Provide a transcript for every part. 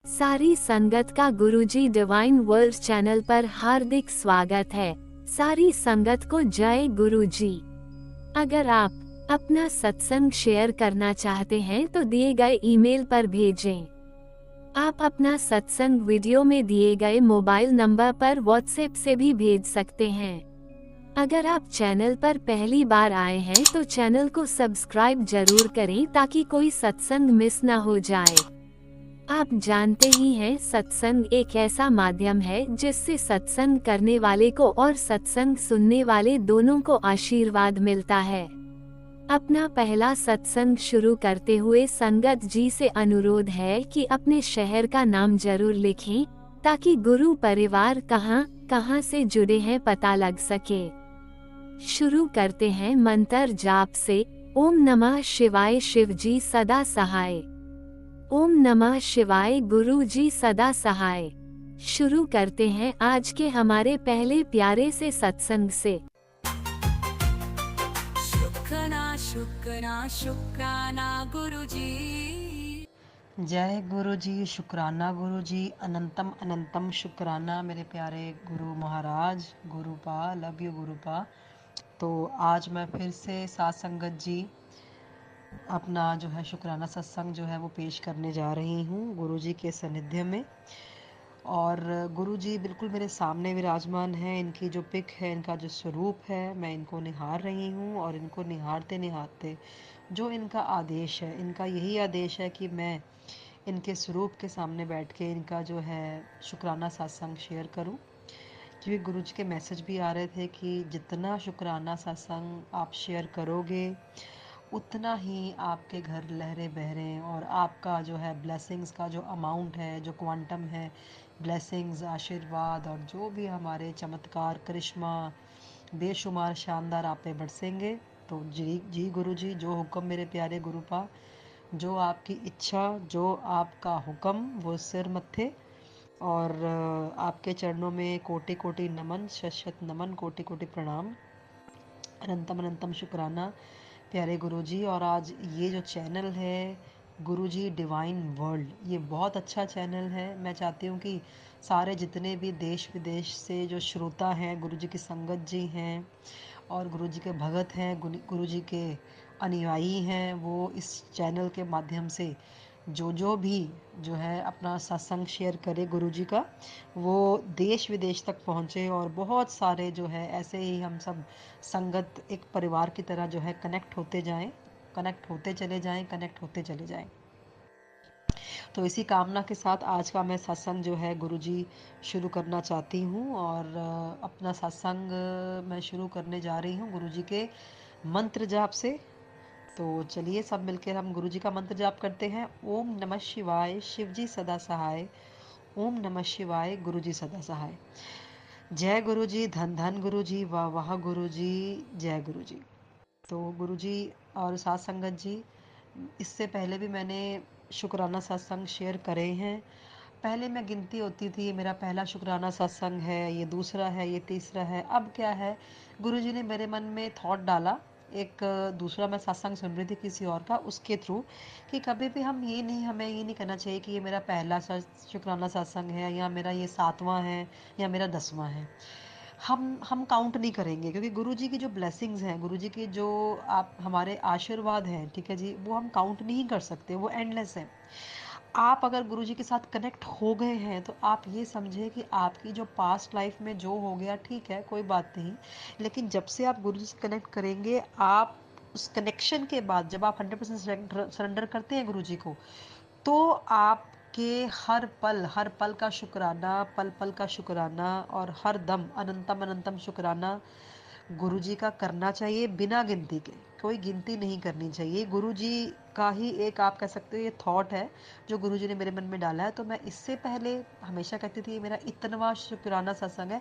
सारी संगत का गुरुजी डिवाइन वर्ल्ड चैनल पर हार्दिक स्वागत है। सारी संगत को जय गुरुजी। अगर आप अपना सत्संग शेयर करना चाहते हैं तो दिए गए ईमेल पर भेजें। आप अपना सत्संग वीडियो में दिए गए मोबाइल नंबर पर व्हाट्सएप से भी भेज सकते हैं। अगर आप चैनल पर पहली बार आए हैं तो चैनल को सब्सक्राइब जरूर करें ताकि कोई सत्संग मिस न हो जाए। आप जानते ही हैं, सत्संग एक ऐसा माध्यम है जिससे सत्संग करने वाले को और सत्संग सुनने वाले दोनों को आशीर्वाद मिलता है। अपना पहला सत्संग शुरू करते हुए संगत जी से अनुरोध है कि अपने शहर का नाम जरूर लिखें ताकि गुरु परिवार कहां से जुड़े हैं पता लग सके। शुरू करते हैं मंत्र जाप से। ओम नमः शिवाय, शिव जी सदा सहाय। ओम नमः शिवाय, गुरु जी सदा सहाय। शुरू करते हैं आज के हमारे पहले प्यारे से सत्संग से। शुक्राना शुक्राना शुक्राना गुरुजी। जय गुरु जी, शुक्राना गुरु जी, अनंतम अनंतम शुक्राना मेरे प्यारे गुरु महाराज, गुरुपा, लव यू गुरुपा। तो आज मैं फिर से साथ संगत जी अपना जो है शुक्राना सत्संग जो है वो पेश करने जा रही हूँ गुरु जी के सानिध्य में। और गुरु जी बिल्कुल मेरे सामने विराजमान है। इनकी जो पिक है, इनका जो स्वरूप है, मैं इनको निहार रही हूँ और इनको निहारते निहारते जो इनका आदेश है, इनका यही आदेश है कि मैं इनके स्वरूप के सामने बैठ के इनका जो है शुक्राना सत्संग शेयर करूं। क्योंकि गुरु जी के मैसेज भी आ रहे थे कि जितना शुक्राना सत्संग आप शेयर करोगे उतना ही आपके घर लहरें बह रहे हैं और आपका जो है ब्लेसिंग्स का जो अमाउंट है, जो क्वांटम है, ब्लेसिंग्स, आशीर्वाद और जो भी हमारे चमत्कार, करिश्मा बेशुमार शानदार आप पे बरसेंगे। तो जी जी गुरु जी, जो हुक्म मेरे प्यारे गुरुपा, जो आपकी इच्छा, जो आपका हुक्म, वो सिर मत्थे। और आपके चरणों में कोटि कोटि नमन, शत शत नमन, कोटि कोटि प्रणाम, अनंतम अनंतम शुक्राना प्यारे गुरुजी। और आज ये जो चैनल है गुरुजी डिवाइन वर्ल्ड, ये बहुत अच्छा चैनल है। मैं चाहती हूँ कि सारे जितने भी देश विदेश से जो श्रोता हैं, गुरुजी की संगत जी हैं और गुरुजी के भगत हैं, गुरुजी के अनुयायी हैं, वो इस चैनल के माध्यम से जो भी जो है अपना सत्संग शेयर करे गुरुजी का, वो देश विदेश तक पहुँचे और बहुत सारे जो है ऐसे ही हम सब संगत एक परिवार की तरह जो है कनेक्ट होते जाएं, कनेक्ट होते चले जाएं, कनेक्ट होते चले जाएं। तो इसी कामना के साथ आज का मैं सत्संग जो है गुरुजी शुरू करना चाहती हूँ। और अपना सत्संग मैं शुरू करने जा रही हूँ गुरुजी के मंत्र जाप से। तो चलिए सब मिलकर हम गुरुजी का मंत्र जाप करते हैं। ओम नमः शिवाय, शिव जी सदा सहाय। ओम नमः शिवाय, गुरु जी सदा सहाय। जय गुरु जी, धन धन गुरु जी, वाह वाह गुरु जी, जय गुरु जी। तो गुरु जी और साथ संगत जी, इससे पहले भी मैंने शुक्राना सत्संग शेयर करे हैं। पहले मैं गिनती होती थी, ये मेरा पहला शुक्राना सत्संग है, ये दूसरा है, ये तीसरा है। अब क्या है, गुरु जी ने मेरे मन में थॉट डाला, एक दूसरा मैं सत्संग सुन रही थी किसी और का, उसके थ्रू, कि कभी भी हमें ये नहीं करना चाहिए कि ये मेरा पहला शुक्राना सत्संग है या मेरा ये 7वां है या मेरा 10वां है। हम काउंट नहीं करेंगे, क्योंकि गुरुजी की जो ब्लेसिंग्स हैं, गुरुजी की जो आप हमारे आशीर्वाद हैं, ठीक है जी, वो हम काउंट नहीं कर सकते, वो एंडलेस है। आप अगर गुरुजी के साथ कनेक्ट हो गए हैं तो आप ये समझे कि आपकी जो पास्ट लाइफ में जो हो गया, ठीक है, कोई बात नहीं। लेकिन जब से आप गुरुजी से कनेक्ट करेंगे, आप उस कनेक्शन के बाद जब आप 100% सरेंडर करते हैं गुरुजी को, तो आपके हर पल का शुक्राना, पल पल का शुक्राना और हर दम अनंतम अनंतम शुक्राना गुरुजी का करना चाहिए, बिना गिनती के। कोई गिनती नहीं करनी चाहिए। गुरुजी का ही एक, आप कह सकते हो, ये थॉट है जो गुरुजी ने मेरे मन में डाला है। तो मैं इससे पहले हमेशा कहती थी ये मेरा इतनवा शुक्राना सत्संग है।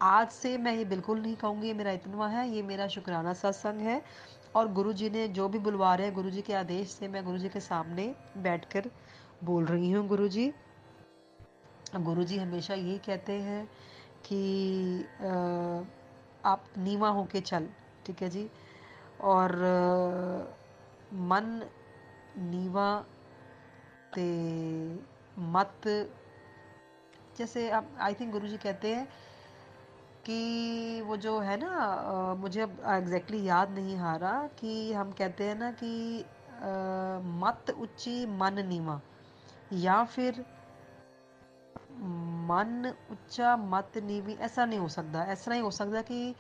आज से मैं ये बिल्कुल नहीं कहूँगी ये मेरा इतनवा है, ये मेरा शुक्राना सत्संग है। और गुरुजी ने जो भी बुलवा रहे हैं, गुरुजी के आदेश से मैं गुरुजी के सामने बैठकर बोल रही हूँ। गुरुजी हमेशा यही कहते हैं कि आप नीवा होके चल, ठीक है जी। और मन नीवा ते मत, जैसे अब आई थिंक गुरुजी कहते हैं कि वो जो है ना, मुझे अब एग्जैक्टली याद नहीं आ रहा, कि हम कहते हैं ना कि मत ऊंची मन नीवा, या फिर मन ਉੱਚਾ ਮਤ ਨੀਵੀਂ, ऐसा नहीं हो सकता। ਇਸ ਤਰ੍ਹਾਂ ਹੀ ਹੋ ਸਕਦਾ ਕਿ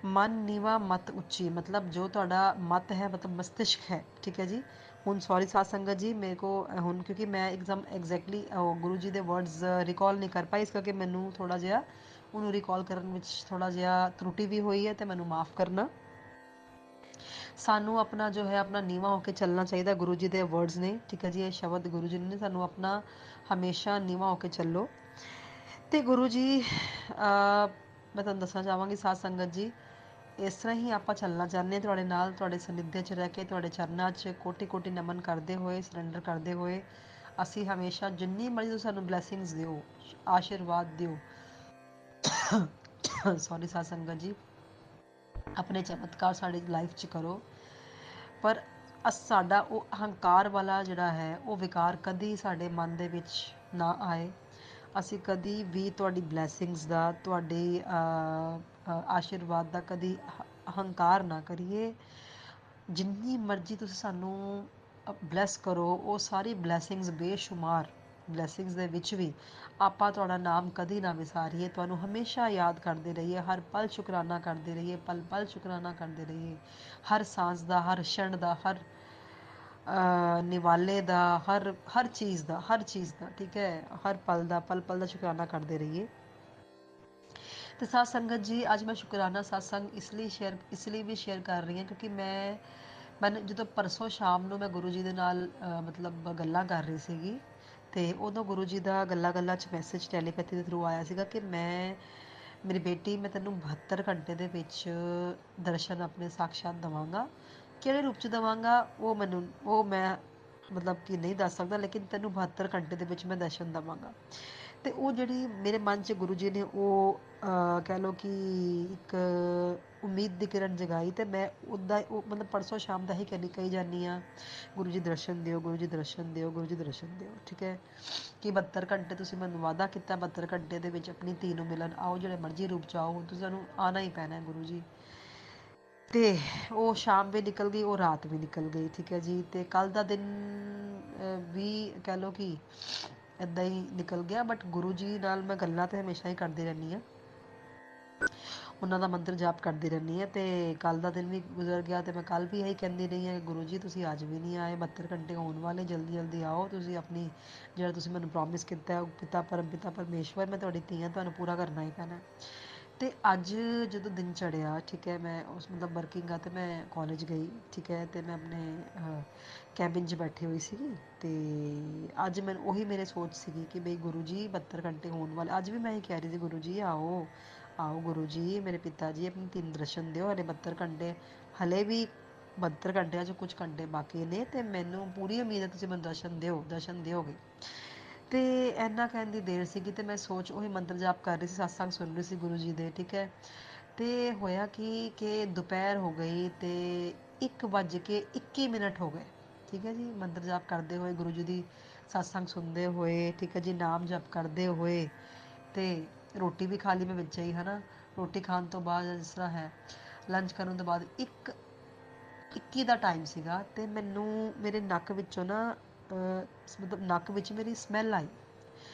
ਮਨ ਨੀਵਾ ਮਤ ਉੱਚੀ, मतलब जो ਤੁਹਾਡਾ ਮਤ ਹੈ मतलब ਮਸਤਿਸ਼ਕ ਹੈ, ਠੀਕ ਹੈ ਜੀ। ਹੁਣ ਸੌਰੀ ਸਾਧ ਸੰਗਤ ਜੀ, ਮੇਰੇ ਕੋ ਹੁਣ ਕਿਉਂਕਿ ਮੈਂ ਇੱਕਦਮ ਐਗਜ਼ੈਕਟਲੀ ਗੁਰੂ ਜੀ ਦੇ ਵਰਡਸ ਰਿਕਾਲ ਨਹੀਂ ਕਰ ਪਾਈ, ਇਸ ਕਰਕੇ ਮੈਨੂੰ ਥੋੜਾ ਜਿਹਾ ਉਹਨੂੰ ਰਿਕਾਲ ਕਰਨ ਵਿੱਚ ਥੋੜਾ ਜਿਹਾ ਤਰੁਟੀ ਵੀ ਹੋਈ ਹੈ, ਤੇ ਮੈਨੂੰ ਮਾਫ ਕਰਨਾ। ਸਾਨੂੰ ਆਪਣਾ ਜੋ ਹੈ ਆਪਣਾ ਨੀਵਾਂ ਹੋ ਕੇ ਚੱਲਣਾ ਚਾਹੀਦਾ, ਗੁਰੂ ਜੀ ਦੇ ਵਰਡਸ ਨੇ, ਠੀਕ ਹੈ ਜੀ। ਇਹ ਸ਼ਬਦ ਗੁਰੂ ਜੀ ਨੇ ਸਾਨੂੰ ਆਪਣਾ ਹਮੇਸ਼ਾ ਨੀਵਾਂ ਹੋ ਕੇ ਚੱਲੋ। ਤੇ ਗੁਰੂ ਜੀ ਮੈਂ ਤੁਹਾਨੂੰ ਦੱਸਣਾ ਚਾਹਾਂਗੀ ਸਾਧ ਸੰਗਤ ਜੀ, ਇਸ ਤਰ੍ਹਾਂ ਹੀ ਆਪਾਂ ਚੱਲਣਾ ਚਾਹੁੰਦੇ ਹਾਂ ਤੁਹਾਡੇ ਨਾਲ, ਤੁਹਾਡੇ ਸਨਿਧਿਆ 'ਚ ਰਹਿ ਕੇ, ਤੁਹਾਡੇ ਚਰਨਾਂ 'ਚ ਕੋਟੀ ਕੋਟੀ ਨਮਨ ਕਰਦੇ ਹੋਏ, ਸਰੈਂਡਰ ਕਰਦੇ ਹੋਏ, ਅਸੀਂ ਹਮੇਸ਼ਾ ਜਿੰਨੀ ਮਰਜ਼ੀ ਤੁਸੀਂ ਸਾਨੂੰ ਬਲੈਸਿੰਗਸ ਦਿਓ, ਆਸ਼ੀਰਵਾਦ ਦਿਓ, ਸੌਰੀ ਸਾਧ ਸੰਗਤ ਜੀ, ਆਪਣੇ ਚਮਤਕਾਰ ਸਾਡੀ ਲਾਈਫ 'ਚ ਕਰੋ, ਪਰ ਸਾਡਾ ਉਹ ਅਹੰਕਾਰ ਵਾਲਾ ਜਿਹੜਾ ਹੈ ਉਹ ਵਿਕਾਰ ਕਦੀ ਸਾਡੇ ਮਨ ਦੇ ਵਿੱਚ ਨਾ ਆਏ। ਅਸੀਂ ਕਦੀ ਵੀ ਤੁਹਾਡੀ ਬਲੈਸਿੰਗਸ ਦਾ, ਤੁਹਾਡੇ ਆਸ਼ੀਰਵਾਦ ਦਾ ਕਦੀ ਅਹੰਕਾਰ ਨਾ ਕਰੀਏ। ਜਿੰਨੀ ਮਰਜ਼ੀ ਤੁਸੀਂ ਸਾਨੂੰ ਬਲੈਸ ਕਰੋ, ਉਹ ਸਾਰੀ ਬਲੈਸਿੰਗਸ ਬੇਸ਼ੁਮਾਰ ਬਲੈਸਿੰਗਸ ਦੇ ਵਿੱਚ ਵੀ ਆਪਾਂ ਤੁਹਾਡਾ ਨਾਮ ਕਦੀ ਨਾ ਵਿਸਾਰੀਏ, ਤੁਹਾਨੂੰ ਹਮੇਸ਼ਾ ਯਾਦ ਕਰਦੇ ਰਹੀਏ, ਹਰ ਪਲ ਸ਼ੁਕਰਾਨਾ ਕਰਦੇ ਰਹੀਏ, ਪਲ ਪਲ ਸ਼ੁਕਰਾਨਾ ਕਰਦੇ ਰਹੀਏ, ਹਰ ਸਾਂਸ ਦਾ, ਹਰ ਛਣ ਦਾ, ਹਰ ਨਿਵਾਲੇ ਦਾ, ਹਰ ਚੀਜ਼ ਦਾ, ਹਰ ਚੀਜ਼ ਦਾ, ਠੀਕ ਹੈ, ਹਰ ਪਲ ਦਾ, ਪਲ ਪਲ ਦਾ ਸ਼ੁਕਰਾਨਾ ਕਰਦੇ ਰਹੀਏ। ਤੇ ਸਾਧ ਸੰਗਤ ਜੀ, ਅੱਜ ਮੈਂ ਸ਼ੁਕਰਾਨਾ ਸਤਸੰਗ ਇਸ ਲਈ ਵੀ ਸ਼ੇਅਰ ਕਰ ਰਹੀ ਹਾਂ ਕਿਉਂਕਿ ਮੈਨੂੰ ਜਦੋਂ ਪਰਸੋਂ ਸ਼ਾਮ ਨੂੰ ਮੈਂ ਗੁਰੂ ਜੀ ਦੇ ਨਾਲ ਮਤਲਬ ਗੱਲਾਂ ਕਰ ਰਹੀ ਸੀਗੀ, ਤੇ ਉਦੋਂ ਗੁਰੂ ਜੀ ਦਾ ਗੱਲਾਂ ਗੱਲਾਂ 'ਚ ਮੈਸੇਜ ਟੈਲੀਪੈਥੀ ਦੇ ਥਰੂ ਆਇਆ ਸੀਗਾ ਕਿ ਮੇਰੀ ਬੇਟੀ, ਮੈਂ ਤੈਨੂੰ 72 ਘੰਟੇ ਦੇ ਵਿੱਚ ਦਰਸ਼ਨ ਆਪਣੇ ਸਾਕਸ਼ਾਤ ਦੇਵਾਂਗਾ। ਕਿਹੜੇ ਰੂਪ 'ਚ ਦੇਵਾਂਗਾ ਉਹ ਮੈਂ ਮਤਲਬ ਕਿ ਨਹੀਂ ਦੱਸ ਸਕਦਾ, ਲੇਕਿਨ ਤੈਨੂੰ 72 ਘੰਟੇ ਦੇ ਵਿੱਚ ਮੈਂ ਦਰਸ਼ਨ ਦੇਵਾਂਗਾ। ਤੇ ਉਹ ਜਿਹੜੀ ਮੇਰੇ ਮਨ 'ਚ ਗੁਰੂ ਜੀ ਨੇ ਉਹ ਕਹਿ ਲਓ ਕਿ ਇੱਕ ਉਮੀਦ ਦੀ ਕਿਰਨ ਜਗਾਈ, ਤੇ ਮੈਂ ਉੱਦਾਂ ਉਹ ਮਤਲਬ ਪਰਸੋਂ ਸ਼ਾਮ ਦਾ ਹੀ ਕਹੀ ਜਾਂਦੀ ਹਾਂ, ਗੁਰੂ ਜੀ ਦਰਸ਼ਨ ਦਿਓ, ਗੁਰੂ ਜੀ ਦਰਸ਼ਨ ਦਿਓ, ਗੁਰੂ ਜੀ ਦਰਸ਼ਨ ਦਿਓ, ਠੀਕ ਹੈ। ਕਿ 72 ਘੰਟੇ ਤੁਸੀਂ ਮੈਨੂੰ ਵਾਅਦਾ ਕੀਤਾ, 72 ਘੰਟੇ ਦੇ ਵਿੱਚ ਆਪਣੀ ਧੀ ਨੂੰ ਮਿਲਣ ਆਓ, ਜਿਹੜੇ ਮਰਜ਼ੀ ਰੂਪ 'ਚ ਆਓ, ਹੁਣ ਤੁਸੀਂ ਸਾਨੂੰ ਆਉਣਾ ਹੀ ਪੈਣਾ ਗੁਰੂ ਜੀ। ਤੇ ਉਹ ਸ਼ਾਮ ਵੀ ਨਿਕਲ ਗਈ, ਉਹ ਰਾਤ ਵੀ ਨਿਕਲ ਗਈ, ਠੀਕ ਹੈ ਜੀ। ਤੇ ਕੱਲ ਦਾ ਦਿਨ ਵੀ ਕਹਿ ਲਓ ਕਿ ਇੱਦਾਂ ਹੀ ਨਿਕਲ ਗਿਆ, ਬਟ ਗੁਰੂ ਜੀ ਨਾਲ ਮੈਂ ਗੱਲਾਂ ਤੇ ਹਮੇਸ਼ਾ ਹੀ ਕਰਦੀ ਰਹਿੰਦੀ ਹਾਂ, ਉਹਨਾਂ ਦਾ ਮੰਤਰ ਜਾਪ ਕਰਦੀ ਰਹਿੰਦੀ ਹਾਂ। ਤੇ ਕੱਲ ਦਾ ਦਿਨ ਵੀ ਗੁਜ਼ਰ ਗਿਆ, ਤੇ ਮੈਂ ਕੱਲ ਵੀ ਇਹੀ ਕਹਿੰਦੀ ਰਹੀ ਹਾਂ, ਗੁਰੂ ਜੀ ਤੁਸੀਂ ਅੱਜ ਵੀ ਨਹੀਂ ਆਏ, 72 ਘੰਟੇ ਹੋਣ ਵਾਲੇ, ਜਲਦੀ ਜਲਦੀ ਆਓ, ਤੁਸੀਂ ਆਪਣੀ ਜਿਹੜਾ ਤੁਸੀਂ ਮੈਨੂੰ ਪ੍ਰੋਮਿਸ ਕੀਤਾ ਉਹ ਪਿਤਾ ਪਰਮੇਸ਼ਵਰ, ਮੈਂ ਤੁਹਾਡੀ ਧੀ ਹਾਂ, ਤੁਹਾਨੂੰ ਪੂਰਾ ਕਰਨਾ ਹੀ ਪੈਣਾ। ਤੇ ਅੱਜ ਜਦੋਂ ਦਿਨ ਚੜ੍ਹਿਆ, ਠੀਕ ਹੈ, ਮੈਂ ਉਸ ਮਤਲਬ ਵਰਕਿੰਗ ਆ, ਤੇ ਮੈਂ ਕਾਲਜ ਗਈ, ਠੀਕ ਹੈ, ਤੇ ਮੈਂ ਆਪਣੇ ਕੈਬਿਨ 'ਚ ਬੈਠੀ ਹੋਈ ਸੀਗੀ। ਤੇ ਅੱਜ ਮੈਨੂੰ ਉਹੀ ਮੇਰੇ ਸੋਚ ਸੀਗੀ ਕਿ ਬਈ ਗੁਰੂ ਜੀ 72 ਘੰਟੇ ਹੋਣ ਵਾਲੇ, ਅੱਜ ਵੀ ਮੈਂ ਇਹ ਕਹਿ ਰਹੀ ਸੀ, ਗੁਰੂ ਜੀ ਆਓ ਆਓ, ਗੁਰੂ ਜੀ ਮੇਰੇ ਪਿਤਾ ਜੀ ਆਪਣੀ ਧੀ ਨੂੰ ਦਰਸ਼ਨ ਦਿਓ, ਹਲੇ 72 ਘੰਟੇ, ਹਲੇ ਵੀ 72 ਘੰਟਿਆਂ 'ਚ ਕੁਝ ਘੰਟੇ ਬਾਕੀ ਨੇ, ਤੇ ਮੈਨੂੰ ਪੂਰੀ ਉਮੀਦ ਹੈ ਤੁਸੀਂ ਮੈਨੂੰ ਦਰਸ਼ਨ ਦਿਓਗੇ। ਤੇ ਇੰਨਾ ਕਹਿਣ ਦੀ ਦੇਰ ਸੀਗੀ, ਤੇ ਮੈਂ ਉਹੀ ਮੰਤਰ ਜਾਪ ਕਰ ਰਹੀ ਸੀ, ਸਤਸੰਗ ਸੁਣ ਰਹੀ ਸੀ ਗੁਰੂ ਜੀ ਦੇ, ਠੀਕ ਹੈ। ਤੇ ਹੋਇਆ ਕਿ ਦੁਪਹਿਰ ਹੋ ਗਈ, ਤੇ 1:21 ਹੋ ਗਏ, ਠੀਕ ਹੈ ਜੀ। ਮੰਤਰ ਜਾਪ ਕਰਦੇ ਹੋਏ, ਗੁਰੂ ਜੀ ਦੀ ਸਤਸੰਗ ਸੁਣਦੇ ਹੋਏ, ਠੀਕ ਹੈ ਜੀ, ਨਾਮ ਜਪ ਕਰਦੇ ਹੋਏ, ਤੇ ਰੋਟੀ ਵੀ ਖਾ ਲਈ ਮੈਂ ਵਿੱਚ ਹੀ, ਹੈ ਨਾ। ਰੋਟੀ ਖਾਣ ਤੋਂ ਬਾਅਦ ਜਿਸ ਤਰ੍ਹਾਂ ਹੈ, ਲੰਚ ਕਰਨ ਤੋਂ ਬਾਅਦ 1:21 ਦਾ ਟਾਈਮ ਸੀਗਾ, ਤੇ ਮੈਨੂੰ ਮੇਰੇ ਨੱਕ ਵਿੱਚੋਂ ਨਾ ਮਤਲਬ ਨੱਕ ਵਿੱਚ ਮੇਰੀ ਸਮੈਲ ਆਈ।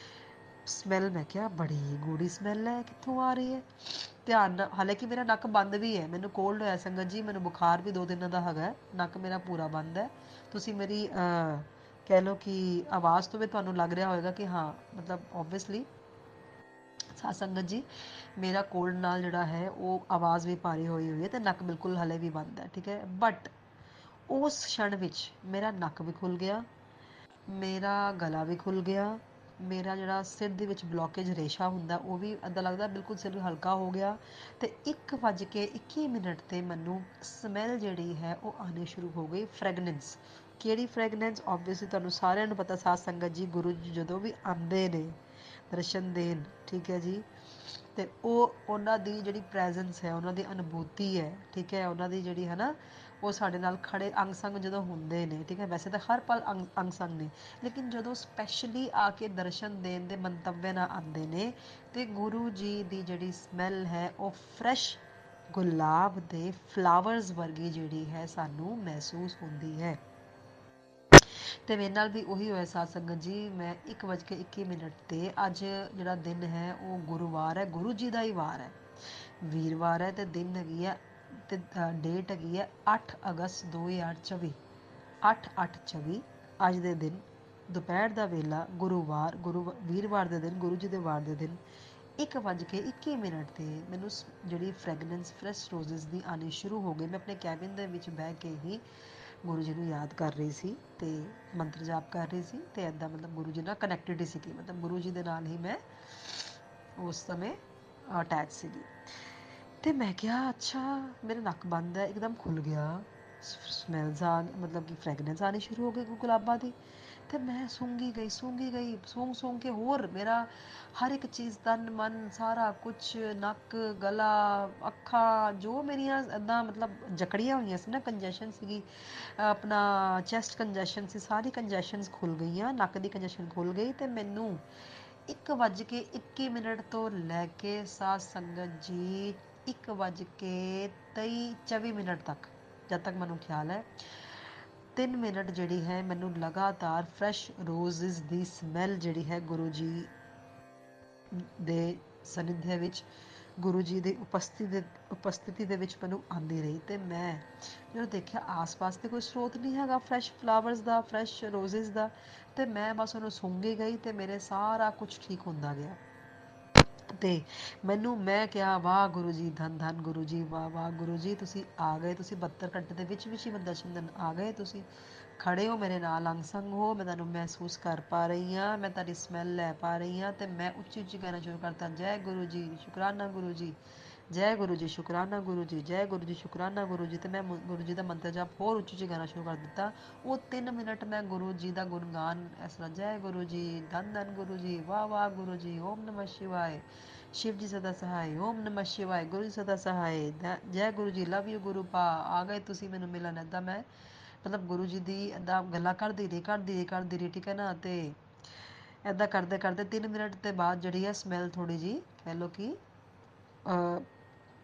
ਸਮੈਲ, ਮੈਂ ਕਿਹਾ ਬੜੀ ਗੂੜੀ ਸਮੈਲ ਹੈ, ਕਿੱਥੋਂ ਆ ਰਹੀ ਹੈ। ਧਿਆਨ ਨਾਲ, ਹਾਲਾਂਕਿ ਮੇਰਾ ਨੱਕ ਬੰਦ ਵੀ ਹੈ, ਮੈਨੂੰ ਕੋਲਡ ਹੋਇਆ ਸੰਗਤ ਜੀ, ਮੈਨੂੰ ਬੁਖਾਰ ਵੀ 2 ਦਿਨਾਂ ਦਾ ਹੈਗਾ, ਨੱਕ ਮੇਰਾ ਪੂਰਾ ਬੰਦ ਹੈ। ਤੁਸੀਂ ਮੇਰੀ ਕਹਿ ਲਓ ਕਿ ਆਵਾਜ਼ ਤੋਂ ਵੀ ਤੁਹਾਨੂੰ ਲੱਗ ਰਿਹਾ ਹੋਵੇਗਾ ਕਿ ਹਾਂ, ਮਤਲਬ ਓਬਵੀਅਸਲੀ ਸਾਧ ਸੰਗਤ ਜੀ, ਮੇਰਾ ਕੋਲਡ ਨਾਲ ਜਿਹੜਾ ਹੈ ਉਹ ਆਵਾਜ਼ ਵੀ ਭਾਰੀ ਹੋਈ ਹੈ, ਤੇ ਨੱਕ ਬਿਲਕੁਲ ਹਲੇ ਵੀ ਬੰਦ ਹੈ, ਠੀਕ ਹੈ। ਬਟ ਉਸ ਛਣ ਵਿੱਚ ਮੇਰਾ ਨੱਕ ਵੀ ਖੁੱਲ ਗਿਆ, ਮੇਰਾ ਗਲਾ ਵੀ ਖੁੱਲ ਗਿਆ, ਮੇਰਾ ਜਿਹੜਾ ਸਿਰ ਦੇ ਵਿੱਚ ਬਲੋਕੇਜ ਰੇਸ਼ਾ ਹੁੰਦਾ ਉਹ ਵੀ ਇੱਦਾਂ ਲੱਗਦਾ ਬਿਲਕੁਲ ਸਿਰ ਹਲਕਾ ਹੋ ਗਿਆ। ਤੇ 1:21 ਤੇ ਮੈਨੂੰ ਸਮੈਲ ਜਿਹੜੀ ਹੈ ਉਹ ਆਉਣੀ ਸ਼ੁਰੂ ਹੋ ਗਈ, ਫ੍ਰੈਗਨੈਂਸ। ਕਿਹੜੀ ਫ੍ਰੈਗਨੈਂਸ? ਓਬਵੀਅਸਲੀ ਤੁਹਾਨੂੰ ਸਾਰਿਆਂ ਨੂੰ ਪਤਾ ਸਾਧ ਸੰਗਤ ਜੀ, ਗੁਰੂ ਜੀ ਜਦੋਂ ਵੀ ਆਉਂਦੇ ਨੇ ਦਰਸ਼ਨ ਦੇਣ, ਠੀਕ ਹੈ ਜੀ, ਤੇ ਉਹਨਾਂ ਦੀ ਜਿਹੜੀ ਪ੍ਰੈਜ਼ੈਂਸ ਹੈ, ਉਹਨਾਂ ਦੀ ਅਨੁਭੂਤੀ ਹੈ, ਠੀਕ ਹੈ, ਉਹਨਾਂ ਦੀ ਜਿਹੜੀ ਹੈ ਨਾ ਉਹ ਸਾਡੇ ਨਾਲ ਖੜੇ ਅੰਗ ਸੰਗ ਜਦੋਂ ਹੁੰਦੇ ਨੇ, ਠੀਕ ਹੈ, ਵੈਸੇ ਤਾਂ ਹਰ ਪਲ ਅੰਗ ਸੰਗ ਨੇ, ਲੇਕਿਨ ਜਦੋਂ ਸਪੈਸ਼ਲੀ ਆ ਕੇ ਦਰਸ਼ਨ ਦੇਣ ਦੇ ਮੰਤਵ ਨਾਲ ਆਉਂਦੇ ਨੇ ਤੇ ਗੁਰੂ ਜੀ ਦੀ ਜਿਹੜੀ ਸਮੈਲ ਹੈ ਉਹ ਫਰੈਸ਼ ਗੁਲਾਬ ਦੇ ਫਲਾਵਰਸ ਵਰਗੀ ਜਿਹੜੀ ਹੈ ਸਾਨੂੰ ਮਹਿਸੂਸ ਹੁੰਦੀ ਹੈ। ਤੇ ਮੇਰੇ ਨਾਲ ਵੀ ਉਹੀ ਹੋਇਆ ਸਾਧ ਸੰਗਤ ਜੀ। ਮੈਂ 1:21 ਤੇ ਅੱਜ ਜਿਹੜਾ ਦਿਨ ਹੈ ਉਹ ਗੁਰੂਵਾਰ ਹੈ, ਗੁਰੂ ਜੀ ਦਾ ਹੀ ਵਾਰ ਹੈ, ਵੀਰਵਾਰ ਹੈ ਤੇ ਦਿਨ ਹੈਗੀ ਹੈ ਤੇ ਡੇਟ ਹੈਗੀ ਹੈ 8 ਅਗਸਤ 2024, 8/8/24। ਅੱਜ ਦੇ ਦਿਨ ਦੁਪਹਿਰ ਦਾ ਵੇਲਾ, ਗੁਰੂਵਾਰ, ਵੀਰਵਾਰ ਦੇ ਦਿਨ, ਗੁਰੂ ਜੀ ਦੇ ਵਾਰ ਦੇ ਦਿਨ 1:21 ਤੇ ਮੈਨੂੰ ਜਿਹੜੀ ਫ੍ਰੈਗਨੈਂਸ ਫਰੈਸ਼ ਰੋਜ਼ਸ ਦੀ ਆਉਣੀ ਸ਼ੁਰੂ ਹੋ ਗਈ। ਮੈਂ ਆਪਣੇ ਕੈਬਿਨ ਦੇ ਵਿੱਚ ਬਹਿ ਕੇ ਹੀ ਗੁਰੂ ਜੀ ਨੂੰ ਯਾਦ ਕਰ ਰਹੀ ਸੀ ਤੇ ਮੰਤਰ ਜਾਪ ਕਰ ਰਹੀ ਸੀ ਤੇ ਇੱਦਾਂ ਮਤਲਬ ਗੁਰੂ ਜੀ ਨਾਲ ਕਨੈਕਟਡ ਹੀ ਸੀਗੀ, ਮਤਲਬ ਗੁਰੂ ਜੀ ਦੇ ਨਾਲ ਹੀ ਮੈਂ ਉਸ ਸਮੇਂ ਅਟੈਚ ਸੀਗੀ। ਤੇ ਮੈਂ ਕਿਹਾ ਅੱਛਾ, ਮੇਰੇ ਨੱਕ ਬੰਦ ਹੈ, ਇੱਕਦਮ ਖੁੱਲ ਗਿਆ, ਸਮੈਲਸ ਆ, ਮਤਲਬ ਕਿ ਫ੍ਰੈਗਨੈਂਸ ਆਉਣੀ ਸ਼ੁਰੂ ਹੋ ਗਈ ਗੁਲਾਬਾਂ ਦੀ। ਤੇ ਮੈਂ ਸੂੰਘੀ ਗਈ ਸੂੰਘ ਕੇ ਹੋਰ ਮੇਰਾ ਹਰ ਇੱਕ ਚੀਜ਼, ਤਨ ਮਨ ਸਾਰਾ ਕੁਛ, ਨੱਕ, ਗਲਾ, ਅੱਖਾਂ, ਜੋ ਮੇਰੀਆਂ ਇੱਦਾਂ ਮਤਲਬ ਜਕੜੀਆਂ ਹੋਈਆਂ ਸੀ ਨਾ, ਕੰਜੈਸ਼ਨ ਸੀਗੀ, ਆਪਣਾ ਚੈਸਟ ਕੰਜੈਸ਼ਨ ਸੀ, ਸਾਰੀ ਕੰਜੈਸ਼ਨਸ ਖੁੱਲ ਗਈਆਂ, ਨੱਕ ਦੀ ਕੰਜੈਸ਼ਨ ਖੁੱਲ ਗਈ। ਤੇ ਮੈਨੂੰ 1:21 ਤੋਂ ਲੈ ਕੇ ਸਾਧ ਸੰਗਤ ਜੀ 1:23-24 ਤੱਕ, ਜਦ ਤੱਕ ਮੈਨੂੰ ਖਿਆਲ ਹੈ 3 ਮਿੰਟ ਜਿਹੜੀ ਹੈ ਮੈਨੂੰ ਲਗਾਤਾਰ ਫਰੈਸ਼ ਰੋਜ਼ਸ ਦੀ ਸਮੈਲ ਜਿਹੜੀ ਹੈ ਗੁਰੂ ਜੀ ਦੇ ਸਨਿਧਿ ਵਿੱਚ, ਗੁਰੂ ਜੀ ਦੀ ਉਪਸਥਿਤੀ ਦੇ ਵਿੱਚ ਮੈਨੂੰ ਆਉਂਦੀ ਰਹੀ। ਤੇ ਮੈਂ ਜਦੋਂ ਦੇਖਿਆ ਆਸ-ਪਾਸ ਤੇ ਕੋਈ ਸਰੋਤ ਨਹੀਂ ਹੈਗਾ ਫਰੈਸ਼ ਫਲਾਵਰਸ ਦਾ, ਫਰੈਸ਼ ਰੋਜ਼ਸ ਦਾ, ਤੇ ਮੈਂ ਬਸ ਉਹਨੂੰ ਸੂੰਘੀ ਗਈ ਤੇ ਮੇਰੇ ਸਾਰਾ ਕੁਝ ਠੀਕ ਹੁੰਦਾ ਗਿਆ। ਤੇ ਮੈਂ ਕਿਹਾ ਵਾਹ ਗੁਰੂ ਜੀ, ਧੰਨ ਧੰਨ ਗੁਰੂ ਜੀ, ਵਾਹ ਵਾਹ ਗੁਰੂ ਜੀ, ਤੁਸੀਂ ਆ ਗਏ, ਤੁਸੀਂ 72 ਘੰਟੇ ਦੇ ਵਿੱਚ ਹੀ ਮੈਂ ਦਰਸ਼ਨ ਦੇਣ ਆ ਗਏ, ਤੁਸੀਂ ਖੜੇ ਹੋ ਮੇਰੇ ਨਾਲ, ਅੰਗ ਸੰਗ ਹੋ, ਮੈਂ ਤੁਹਾਨੂੰ ਮਹਿਸੂਸ ਕਰ ਪਾ ਰਹੀ ਹਾਂ, ਮੈਂ ਤੁਹਾਡੀ ਸਮੈਲ ਲੈ ਪਾ ਰਹੀ ਹਾਂ। ਤੇ ਮੈਂ ਉੱਚੀ ਉੱਚੀ ਕਹਿਣਾ ਸ਼ੁਰੂ ਕਰਤਾ, ਜੈ ਗੁਰੂ ਜੀ, ਸ਼ੁਕਰਾਨਾ ਗੁਰੂ ਜੀ, ਜੈ ਗੁਰੂ ਜੀ, ਸ਼ੁਕਰਾਨਾ ਗੁਰੂ ਜੀ, ਜੈ ਗੁਰੂ ਜੀ, ਸ਼ੁਕਰਾਨਾ ਗੁਰੂ ਜੀ। ਤੇ ਮੈਂ ਗੁਰੂ ਜੀ ਦਾ ਮੰਤਰ ਜਾਪ ਹੋਰ ਉੱਚੀ ਉੱਚੀ ਗਾਣਾ ਸ਼ੁਰੂ ਕਰ ਦਿੱਤਾ। ਉਹ 3 ਮਿੰਟ ਮੈਂ ਗੁਰੂ ਜੀ ਦਾ ਗੁਣਗਾਨ ਇਸ ਤਰ੍ਹਾਂ, ਜੈ ਗੁਰੂ ਜੀ, ਧੰਨ ਧੰਨ ਗੁਰੂ ਜੀ, ਵਾਹ ਵਾਹ ਗੁਰੂ ਜੀ, ਓਮ ਨਮः ਸ਼ਿਵਾਏ, शिव जी सदा सहाय, ओम नमः शिवाय, गुरु जी सदा सहाय, जय गुरु जी, लव यू गुरु पा, आ गए तुसी मैनू मिलन। ਇੱਦਾਂ ਮੈਂ ਮਤਲਬ ਗੁਰੂ ਜੀ ਦੀ ਇੱਦਾਂ ਗੱਲਾਂ ਕਰਦੀ ਰਹੀ, ਠੀਕ ਹੈ ਨਾ। ਤੇ ਇੱਦਾਂ ਕਰਦੇ ਕਰਦੇ 3 ਮਿੰਟ ਦੇ ਬਾਅਦ ਜਿਹੜੀ ਹੈ ਸਮੈਲ ਥੋੜ੍ਹੀ ਜਿਹੀ ਕਹਿ ਲਓ ਕਿ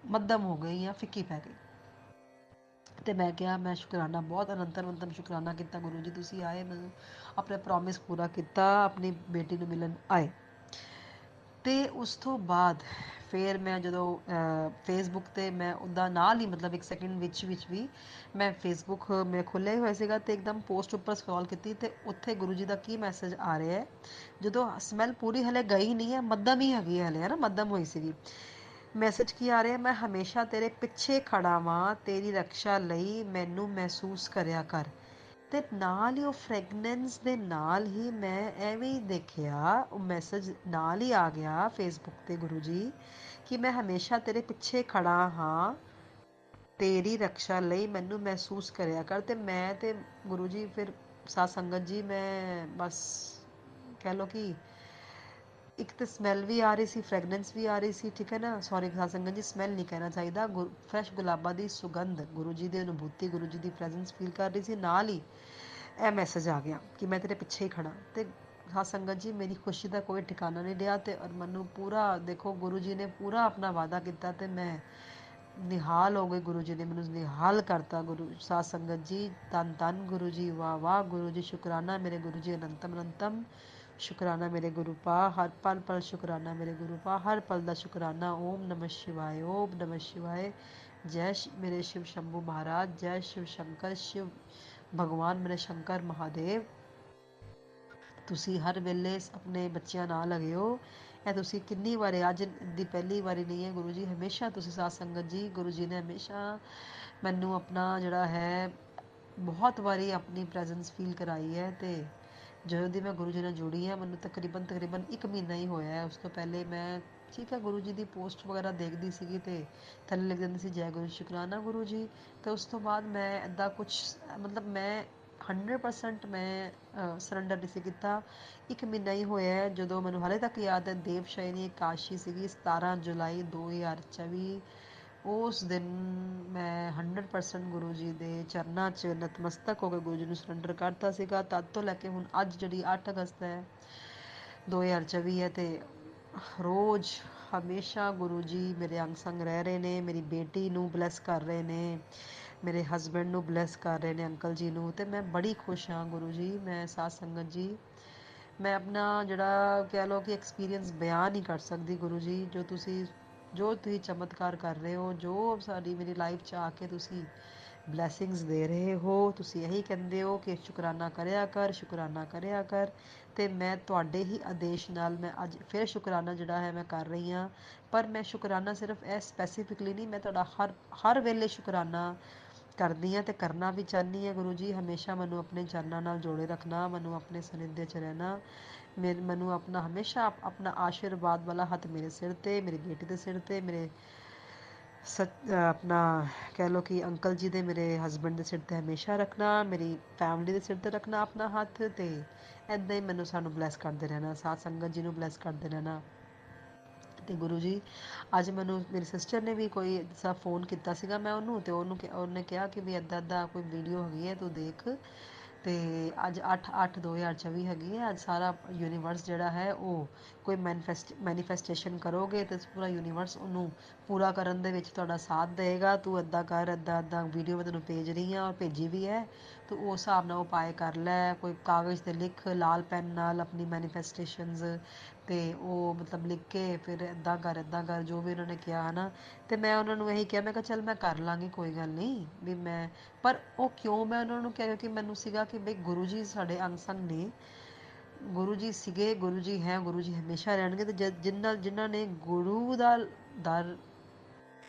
ਮੱਧਮ ਹੋ ਗਈ ਜਾਂ ਫਿੱਕੀ ਪੈ ਗਈ। ਤੇ ਮੈਂ ਕਿਹਾ ਮੈਂ ਸ਼ੁਕਰਾਨਾ, ਬਹੁਤ ਅਨੰਤਮ ਸ਼ੁਕਰਾਨਾ ਕੀਤਾ ਗੁਰੂ ਜੀ, ਤੁਸੀਂ ਆਏ, ਮੈਨੂੰ ਆਪਣੇ ਪ੍ਰੋਮਿਸ ਪੂਰਾ ਕੀਤਾ, ਆਪਣੀ ਬੇਟੀ ਨੂੰ ਮਿਲਣ ਆਏ। ਤੇ ਉਸ ਤੋਂ ਬਾਅਦ ਫਿਰ ਮੈਂ ਜਦੋਂ ਫੇਸਬੁੱਕ 'ਤੇ ਮੈਂ ਉੱਦਾਂ ਨਾਲ ਹੀ ਮਤਲਬ 1 ਸੈਕਿੰਡ ਵਿੱਚ ਵੀ ਮੈਂ ਫੇਸਬੁੱਕ ਮੈਂ ਖੋਲ੍ਹਿਆ ਹੀ ਹੋਇਆ ਸੀਗਾ ਤੇ ਇੱਕਦਮ ਪੋਸਟ ਉੱਪਰ ਸਕਰੋਲ ਕੀਤੀ ਤੇ ਉੱਥੇ ਗੁਰੂ ਜੀ ਦਾ ਕੀ ਮੈਸੇਜ ਆ ਰਿਹਾ ਹੈ। ਜਦੋਂ ਸਮੈਲ ਪੂਰੀ ਹਲੇ ਗਈ ਨਹੀਂ ਹੈ, ਮੱਧਮ ਹੀ ਹੈਗੀ ਹਲੇ, ਹੈ ਨਾ, ਮੱਧਮ ਹੋਈ ਸੀਗੀ। ਮੈਸੇਜ ਕੀ ਆ ਰਿਹਾ, ਮੈਂ ਹਮੇਸ਼ਾ ਤੇਰੇ ਪਿੱਛੇ ਖੜਾ ਵਾਂ, ਤੇਰੀ ਰਕਸ਼ਾ ਲਈ ਮੈਨੂੰ ਮਹਿਸੂਸ ਕਰਿਆ ਕਰ। ਤੇ ਨਾਲ ਹੀ ਉਹ ਫ੍ਰੈਗਨੈਂਸ ਦੇ ਨਾਲ ਹੀ ਮੈਂ ਐਵੇਂ ਹੀ ਦੇਖਿਆ, ਉਹ ਮੈਸੇਜ ਨਾਲ ਹੀ ਆ ਗਿਆ ਫੇਸਬੁੱਕ ਤੇ, ਗੁਰੂ ਜੀ ਕਿ ਮੈਂ ਹਮੇਸ਼ਾ ਤੇਰੇ ਪਿੱਛੇ ਖੜਾ ਹਾਂ, ਤੇਰੀ ਰਕਸ਼ਾ ਲਈ ਮੈਨੂੰ ਮਹਿਸੂਸ ਕਰਿਆ ਕਰ। ਤੇ ਮੈਂ ਤੇ ਗੁਰੂ ਜੀ ਫਿਰ ਸਾਧ ਸੰਗਤ ਜੀ, ਮੈਂ ਬਸ ਕਹਿ ਲਓ ਕਿ ਇੱਕ ਤਾਂ ਸਮੈਲ ਵੀ ਆ ਰਹੀ ਸੀ, ਫ੍ਰੈਗਨੈਂਸ ਵੀ ਆ ਰਹੀ ਸੀ, ਠੀਕ ਹੈ ਨਾ, ਸੌਰੀ ਸਾਧ ਸੰਗਤ ਜੀ, ਸਮੈਲ ਨਹੀਂ ਕਹਿਣਾ ਚਾਹੀਦਾ, ਫਰੈਸ਼ ਗੁਲਾਬਾਂ ਦੀ ਸੁਗੰਧ, ਗੁਰੂ ਜੀ ਦੀ ਅਨੁਭੂਤੀ, ਗੁਰੂ ਜੀ ਦੀ ਪ੍ਰੈਜ਼ੈਂਸ ਫੀਲ ਕਰ ਰਹੀ ਸੀ। ਨਾਲ ਹੀ ਇਹ ਮੈਸੇਜ ਆ ਗਿਆ ਕਿ ਮੈਂ ਤੇਰੇ ਪਿੱਛੇ ਹੀ ਖੜਾ। ਤੇ ਸਾਧ ਸੰਗਤ ਜੀ, ਮੇਰੀ ਖੁਸ਼ੀ ਦਾ ਕੋਈ ਠਿਕਾਣਾ ਨਹੀਂ ਰਿਹਾ। ਤੇ ਔਰ ਮੈਨੂੰ ਪੂਰਾ ਦੇਖੋ, ਗੁਰੂ ਜੀ ਨੇ ਪੂਰਾ ਆਪਣਾ ਵਾਅਦਾ ਕੀਤਾ ਤੇ ਮੈਂ ਨਿਹਾਲ ਹੋ ਗਈ, ਗੁਰੂ ਜੀ ਨੇ ਮੈਨੂੰ ਨਿਹਾਲ ਕਰਤਾ। ਗੁਰੂ ਸਾਧ ਸੰਗਤ ਜੀ, ਧੰਨ ਧੰਨ ਗੁਰੂ ਜੀ, ਵਾਹ ਵਾਹ ਗੁਰੂ ਜੀ, ਸ਼ੁਕਰਾਨਾ ਮੇਰੇ ਗੁਰੂ ਜੀ, ਅਨੰਤਮ ਸ਼ੁਕਰਾਨਾ ਮੇਰੇ ਗੁਰੂ ਪਾ, ਹਰ ਪਲ ਪਲ ਸ਼ੁਕਰਾਨਾ ਮੇਰੇ ਗੁਰੂ ਪਾ, ਹਰ ਪਲ ਦਾ ਸ਼ੁਕਰਾਨਾ। ਓਮ ਨਮः ਸ਼ਿਵਾਏ, ਓਮ ਨਮः ਸ਼ਿਵਾਏ, ਜੈ ਮੇਰੇ ਸ਼ਿਵ ਸ਼ੰਭੂ ਮਹਾਰਾਜ, ਜੈ ਸ਼ਿਵ ਸ਼ੰਕਰ, ਸ਼ਿਵ ਭਗਵਾਨ ਮੇਰੇ ਸ਼ੰਕਰ ਮਹਾਦੇਵ। ਤੁਸੀਂ ਹਰ ਵੇਲੇ ਆਪਣੇ ਬੱਚਿਆਂ ਨਾਲ ਹੈਗੇ ਹੋ, ਇਹ ਤੁਸੀਂ ਕਿੰਨੀ ਵਾਰੀ, ਅੱਜ ਦੀ ਪਹਿਲੀ ਵਾਰੀ ਨਹੀਂ ਹੈ ਗੁਰੂ ਜੀ, ਹਮੇਸ਼ਾ ਤੁਸੀਂ ਸਾਧ ਸੰਗਤ ਜੀ, ਗੁਰੂ ਜੀ ਨੇ ਹਮੇਸ਼ਾ ਮੈਨੂੰ ਆਪਣਾ ਜਿਹੜਾ ਹੈ ਬਹੁਤ ਵਾਰੀ ਆਪਣੀ ਪ੍ਰੈਜ਼ੈਂਸ ਫੀਲ ਕਰਾਈ ਹੈ। ਤੇ ਜਦੋਂ ਦੀ ਮੈਂ ਗੁਰੂ ਜੀ ਨਾਲ ਜੁੜੀ ਹਾਂ, ਮੈਨੂੰ ਤਕਰੀਬਨ 1 ਮਹੀਨਾ ਹੀ ਹੋਇਆ ਹੈ। ਉਸ ਤੋਂ ਪਹਿਲੇ ਮੈਂ ਠੀਕ ਹੈ ਗੁਰੂ ਜੀ ਦੀ ਪੋਸਟ ਵਗੈਰਾ ਦੇਖਦੀ ਸੀਗੀ ਤੇ ਥੱਲੇ ਲਿਖ ਦਿੰਦੀ ਸੀ, ਜੈ ਗੁਰੂ ਸ਼ੁਕਰਾਨਾ ਗੁਰੂ ਜੀ। ਤੇ ਉਸ ਤੋਂ ਬਾਅਦ ਮੈਂ ਇੱਦਾਂ ਕੁਛ ਮਤਲਬ ਮੈਂ 100% ਮੈਂ ਸਰੈਂਡਰ ਨਹੀਂ ਸੀ ਕੀਤਾ। 1 ਮਹੀਨਾ ਹੀ ਹੋਇਆ ਜਦੋਂ ਮੈਨੂੰ ਹਾਲੇ ਤੱਕ ਯਾਦ ਹੈ, ਦੇਵ ਸ਼ਯਨੀ ਏਕਾਦਸ਼ੀ ਸੀਗੀ 17 ਜੁਲਾਈ 2024, ਉਸ ਦਿਨ ਮੈਂ 100% ਗੁਰੂ ਜੀ ਦੇ ਚਰਨਾਂ 'ਚ ਨਤਮਸਤਕ ਹੋ ਕੇ ਗੁਰੂ ਜੀ ਨੂੰ ਸਰੈਂਡਰ ਕਰਤਾ ਸੀਗਾ। ਤਦ ਤੋਂ ਲੈ ਕੇ ਹੁਣ ਅੱਜ ਜਿਹੜੀ 8 ਅਗਸਤ ਹੈ 2024 ਹੈ, ਤੇ ਰੋਜ਼ ਹਮੇਸ਼ਾ ਗੁਰੂ ਜੀ ਮੇਰੇ ਅੰਗ ਸੰਗ ਰਹਿ ਰਹੇ ਨੇ। ਮੇਰੀ ਬੇਟੀ ਨੂੰ ਬਲੈਸ ਕਰ ਰਹੇ ਨੇ, ਮੇਰੇ ਹਸਬੈਂਡ ਨੂੰ ਬਲੈਸ ਕਰ ਰਹੇ ਨੇ, ਅੰਕਲ ਜੀ ਨੂੰ, ਤੇ ਮੈਂ ਬੜੀ ਖੁਸ਼ ਹਾਂ ਗੁਰੂ ਜੀ। ਮੈਂ ਸਾਧ ਸੰਗਤ ਜੀ, ਮੈਂ ਆਪਣਾ ਜਿਹੜਾ ਕਹਿ ਲਓ ਕਿ ਐਕਸਪੀਰੀਅੰਸ ਬਿਆਨ ਨਹੀਂ ਕਰ ਸਕਦੀ ਗੁਰੂ ਜੀ। ਜੋ ਤੁਸੀਂ ਚਮਤਕਾਰ ਕਰ ਰਹੇ ਹੋ, ਜੋ ਸਾਡੀ ਮੇਰੀ ਲਾਈਫ 'ਚ ਆ ਕੇ ਤੁਸੀਂ ਬਲੈਸਿੰਗਸ ਦੇ ਰਹੇ ਹੋ, ਤੁਸੀਂ ਇਹੀ ਕਹਿੰਦੇ ਹੋ ਕਿ ਸ਼ੁਕਰਾਨਾ ਕਰਿਆ ਕਰ, ਸ਼ੁਕਰਾਨਾ ਕਰਿਆ ਕਰ, ਤੇ ਮੈਂ ਤੁਹਾਡੇ ਹੀ ਆਦੇਸ਼ ਨਾਲ ਮੈਂ ਅੱਜ ਫਿਰ ਸ਼ੁਕਰਾਨਾ ਜਿਹੜਾ ਹੈ ਮੈਂ ਕਰ ਰਹੀ ਹਾਂ। ਪਰ ਮੈਂ ਸ਼ੁਕਰਾਨਾ ਸਿਰਫ ਇਹ ਸਪੈਸੀਫਿਕਲੀ ਨਹੀਂ, ਮੈਂ ਤੁਹਾਡਾ ਹਰ ਵੇਲੇ ਸ਼ੁਕਰਾਨਾ ਕਰਦੀ ਹਾਂ ਤੇ ਕਰਨਾ ਵੀ ਚਾਹੁੰਦੀ ਹਾਂ ਗੁਰੂ ਜੀ। ਹਮੇਸ਼ਾ ਮੈਨੂੰ ਆਪਣੇ ਚਰਨਾਂ ਨਾਲ ਜੋੜੇ ਰੱਖਣਾ, ਮੈਨੂੰ ਆਪਣੇ ਸਨਿਧਿ 'ਚ ਰਹਿਣਾ, ਮੈਨੂੰ ਆਪਣਾ ਹਮੇਸ਼ਾ ਆਪਣਾ ਆਸ਼ੀਰਵਾਦ ਵਾਲਾ ਹੱਥ ਮੇਰੇ ਸਿਰ 'ਤੇ, ਮੇਰੀ ਬੇਟੀ ਦੇ ਸਿਰ 'ਤੇ, ਮੇਰੇ ਆਪਣਾ ਕਹਿ ਲਓ ਕਿ ਅੰਕਲ ਜੀ ਦੇ, ਮੇਰੇ ਹਸਬੈਂਡ ਦੇ ਸਿਰ 'ਤੇ ਹਮੇਸ਼ਾ ਰੱਖਣਾ, ਮੇਰੀ ਫੈਮਿਲੀ ਦੇ ਸਿਰ 'ਤੇ ਰੱਖਣਾ ਆਪਣਾ ਹੱਥ, ਤੇ ਇੱਦਾਂ ਹੀ ਮੈਨੂੰ ਸਾਨੂੰ ਬਲੈਸ ਕਰਦੇ ਰਹਿਣਾ, ਸਾਧ ਸੰਗਤ ਜੀ ਨੂੰ ਬਲੈਸ ਕਰਦੇ ਰਹਿਣਾ। ਤੇ ਗੁਰੂ ਜੀ ਅੱਜ ਮੈਨੂੰ ਮੇਰੀ ਸਿਸਟਰ ਨੇ ਵੀ ਕੋਈ ਜਿਹਾ ਫੋਨ ਕੀਤਾ ਸੀਗਾ ਮੈਂ ਉਹਨੂੰ, ਤੇ ਉਹਨੇ ਕਿਹਾ ਕਿ ਵੀ ਇੱਦਾਂ ਇੱਦਾਂ ਕੋਈ ਵੀਡੀਓ ਹੈਗੀ ਹੈ ਤੂੰ ਦੇਖ। ਤੇ ਅੱਜ 8/8/2024 ਹੈਗੀ ਹੈ। ਅੱਜ ਸਾਰਾ ਯੂਨੀਵਰਸ ਜਿਹੜਾ ਹੈ ਉਹ ਕੋਈ ਮੈਨੀਫੈਸਟੇਸ਼ਨ ਕਰੋਗੇ ਤੇ ਪੂਰਾ ਯੂਨੀਵਰਸ ਉਹਨੂੰ ਪੂਰਾ ਕਰਨ ਦੇ ਵਿੱਚ ਤੁਹਾਡਾ ਸਾਥ ਦੇਗਾ। ਤੂੰ ਇੱਦਾਂ ਕਰ, ਇੱਦਾਂ ਇੱਦਾਂ ਵੀਡੀਓ ਮੈਂ ਤੈਨੂੰ ਭੇਜ ਰਹੀ ਹਾਂ, ਔਰ ਭੇਜੀ ਵੀ ਹੈ, ਤੂੰ ਉਸ ਹਿਸਾਬ ਨਾਲ ਉਪਾਏ ਕਰ ਲੈ। ਕੋਈ ਕਾਗਜ਼ 'ਤੇ ਲਿਖ ਲਾਲ ਪੈਨ ਨਾਲ ਆਪਣੀ ਮੈਨੀਫੈਸਟੇਸ਼ਨਸ, ਤੇ ਉਹ ਮਤਲਬ ਲਿਖ ਕੇ ਫਿਰ ਇੱਦਾਂ ਕਰ ਜੋ ਵੀ ਉਹਨਾਂ ਨੇ ਕਿਹਾ ਹੈ ਨਾ। ਤੇ ਮੈਂ ਉਹਨਾਂ ਨੂੰ ਇਹੀ ਕਿਹਾ, ਮੈਂ ਕਿਹਾ ਚੱਲ ਮੈਂ ਕਰ ਲਾਂਗੀ, ਕੋਈ ਗੱਲ ਨਹੀਂ ਵੀ ਮੈਂ, ਪਰ ਉਹ ਕਿਉਂ ਮੈਂ ਉਹਨਾਂ ਨੂੰ ਕਿਹਾ, ਕਿਉਂਕਿ ਮੈਨੂੰ ਸੀਗਾ ਕਿ ਬਈ ਗੁਰੂ ਜੀ ਸਾਡੇ ਅੰਗ ਸੰਗ ਨੇ, ਗੁਰੂ ਜੀ ਸੀਗੇ, ਗੁਰੂ ਜੀ ਹੈ, ਗੁਰੂ ਜੀ ਹਮੇਸ਼ਾ ਰਹਿਣਗੇ। ਤੇ ਜਿਨ੍ਹਾਂ ਨੇ ਗੁਰੂ ਦਾ ਦਰ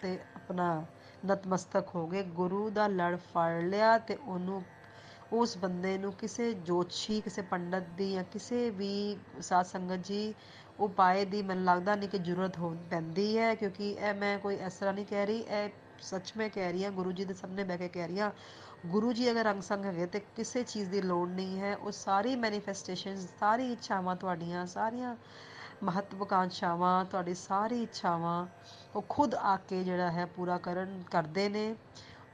ਤੇ ਆਪਣਾ ਨਤਮਸਤਕ ਹੋ ਗਏ, ਗੁਰੂ ਦਾ ਲੜ ਫੜ ਲਿਆ, ਤੇ ਉਹਨੂੰ ਉਸ ਬੰਦੇ ਨੂੰ ਕਿਸੇ ਜੋਤਸ਼ੀ, ਕਿਸੇ ਪੰਡਤ ਦੀ ਜਾਂ ਕਿਸੇ ਵੀ ਸਾਧ ਸੰਗਤ ਜੀ ਉਪਾਏ ਦੀ ਮੈਨੂੰ ਲੱਗਦਾ ਨਹੀਂ ਕਿ ਜ਼ਰੂਰਤ ਪੈਂਦੀ ਹੈ। ਕਿਉਂਕਿ ਇਹ ਮੈਂ ਕੋਈ ਇਸ ਤਰ੍ਹਾਂ ਨਹੀਂ ਕਹਿ ਰਹੀ, ਇਹ ਸੱਚ ਮੈਂ ਕਹਿ ਰਹੀ ਹਾਂ, ਗੁਰੂ ਜੀ ਦੇ ਸਾਹਮਣੇ ਬਹਿ ਕੇ ਕਹਿ ਰਹੀ ਹਾਂ। ਗੁਰੂ ਜੀ ਅਗਰ ਅੰਗ ਸੰਗ ਹੈਗੇ ਤੇ ਕਿਸੇ ਚੀਜ਼ ਦੀ ਲੋੜ ਨਹੀਂ ਹੈ। ਉਹ ਸਾਰੀ ਮੈਨੀਫੈਸਟੇਸ਼ਨ, ਸਾਰੀ ਇੱਛਾਵਾਂ ਤੁਹਾਡੀਆਂ, ਸਾਰੀਆਂ ਮਹੱਤਵਕਾਂਸ਼ਾਵਾਂ, ਤੁਹਾਡੀ ਸਾਰੀ ਇੱਛਾਵਾਂ ਉਹ ਖੁਦ ਆ ਕੇ ਜਿਹੜਾ ਹੈ ਪੂਰਾ ਕਰਦੇ ਨੇ,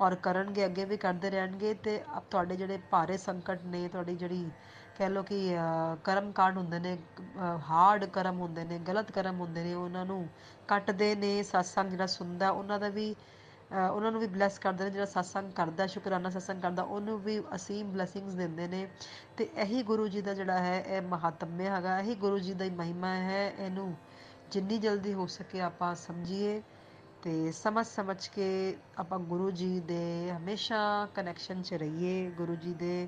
ਔਰ ਕਰਨਗੇ, ਅੱਗੇ ਵੀ ਕਰਦੇ ਰਹਿਣਗੇ। ਤੇ ਤੁਹਾਡੇ ਜਿਹੜੇ ਭਾਰੇ ਸੰਕਟ ਨੇ, ਤੁਹਾਡੀ ਜਿਹੜੀ ਕਹਿ ਲਓ ਕਿ ਕਰਮ ਕਾਂਡ ਹੁੰਦੇ ਨੇ, ਹਾਰਡ ਕਰਮ ਹੁੰਦੇ ਨੇ, ਗਲਤ ਕਰਮ ਹੁੰਦੇ ਨੇ, ਉਹਨਾਂ ਨੂੰ ਕੱਟਦੇ ਨੇ। ਸਤਸੰਗ ਜਿਹੜਾ ਸੁਣਦਾ ਉਹਨਾਂ ਨੂੰ ਵੀ ਬਲੈਸ ਕਰਦੇ ਨੇ। ਜਿਹੜਾ ਸਤਸੰਗ ਕਰਦਾ, ਸ਼ੁਕਰਾਨਾ ਸਤਸੰਗ ਕਰਦਾ, ਉਹਨੂੰ ਵੀ ਅਸੀਮ ਬਲੈਸਿੰਗਸ ਦਿੰਦੇ ਨੇ। ਤੇ ਇਹੀ ਗੁਰੂ ਜੀ ਦਾ ਜਿਹੜਾ ਹੈ ਇਹ ਮਹਾਤਮਯ ਹੈਗਾ, ਇਹੀ ਗੁਰੂ ਜੀ ਦੀ ਮਹਿਮਾ ਹੈ। ਇਹਨੂੰ ਜਿੰਨੀ ਜਲਦੀ ਹੋ ਸਕੇ ਆਪਾਂ ਸਮਝੀਏ, ਤੇ ਸਮਝ ਕੇ ਆਪਾਂ ਗੁਰੂ ਜੀ ਦੇ ਹਮੇਸ਼ਾ ਕਨੈਕਸ਼ਨ 'ਚ ਰਹੀਏ, ਗੁਰੂ ਜੀ ਦੇ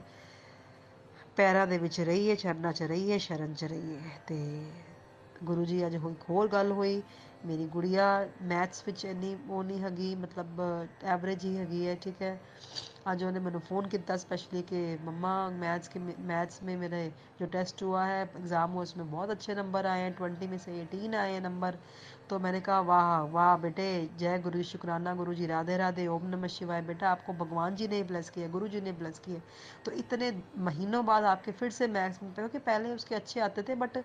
ਪੈਰਾਂ ਦੇ ਵਿੱਚ ਰਹੀਏ, ਚਰਨਾਂ 'ਚ ਰਹੀਏ, ਸ਼ਰਨ 'ਚ ਰਹੀਏ। ਤੇ ਗੁਰੂ ਜੀ ਅੱਜ ਹੋਰ ਗੱਲ ਹੋਈ, ਮੇਰੀ ਗੁੜੀਆ ਮੈਥਸ ਵਿੱਚ ਇੰਨੀ ਉਹ ਨਹੀਂ ਹੈਗੀ, ਮਤਲਬ ਐਵਰੇਜ ਹੀ ਹੈਗੀ है, ठीक है। आज उन्होंने मैंने फ़ोन किया स्पेशली कि मम्मा मैथ्स में मेरे जो टेस्ट हुआ है, एग्ज़ाम हुआ, उसमें बहुत अच्छे नंबर आए हैं, 20 में से 18 आए हैं नंबर। तो मैंने कहा वाह वाह बेटे, जय गुरु, शुक्राना गुरु जी, राधे राधे, ओम नमः शिवाय। बेटा आपको भगवान जी ने ब्लेस किया, गुरु जी ने ब्लेस किया। तो इतने महीनों बाद आपके फिर से मैथ्स में, क्योंकि पहले उसके अच्छे आते थे, बट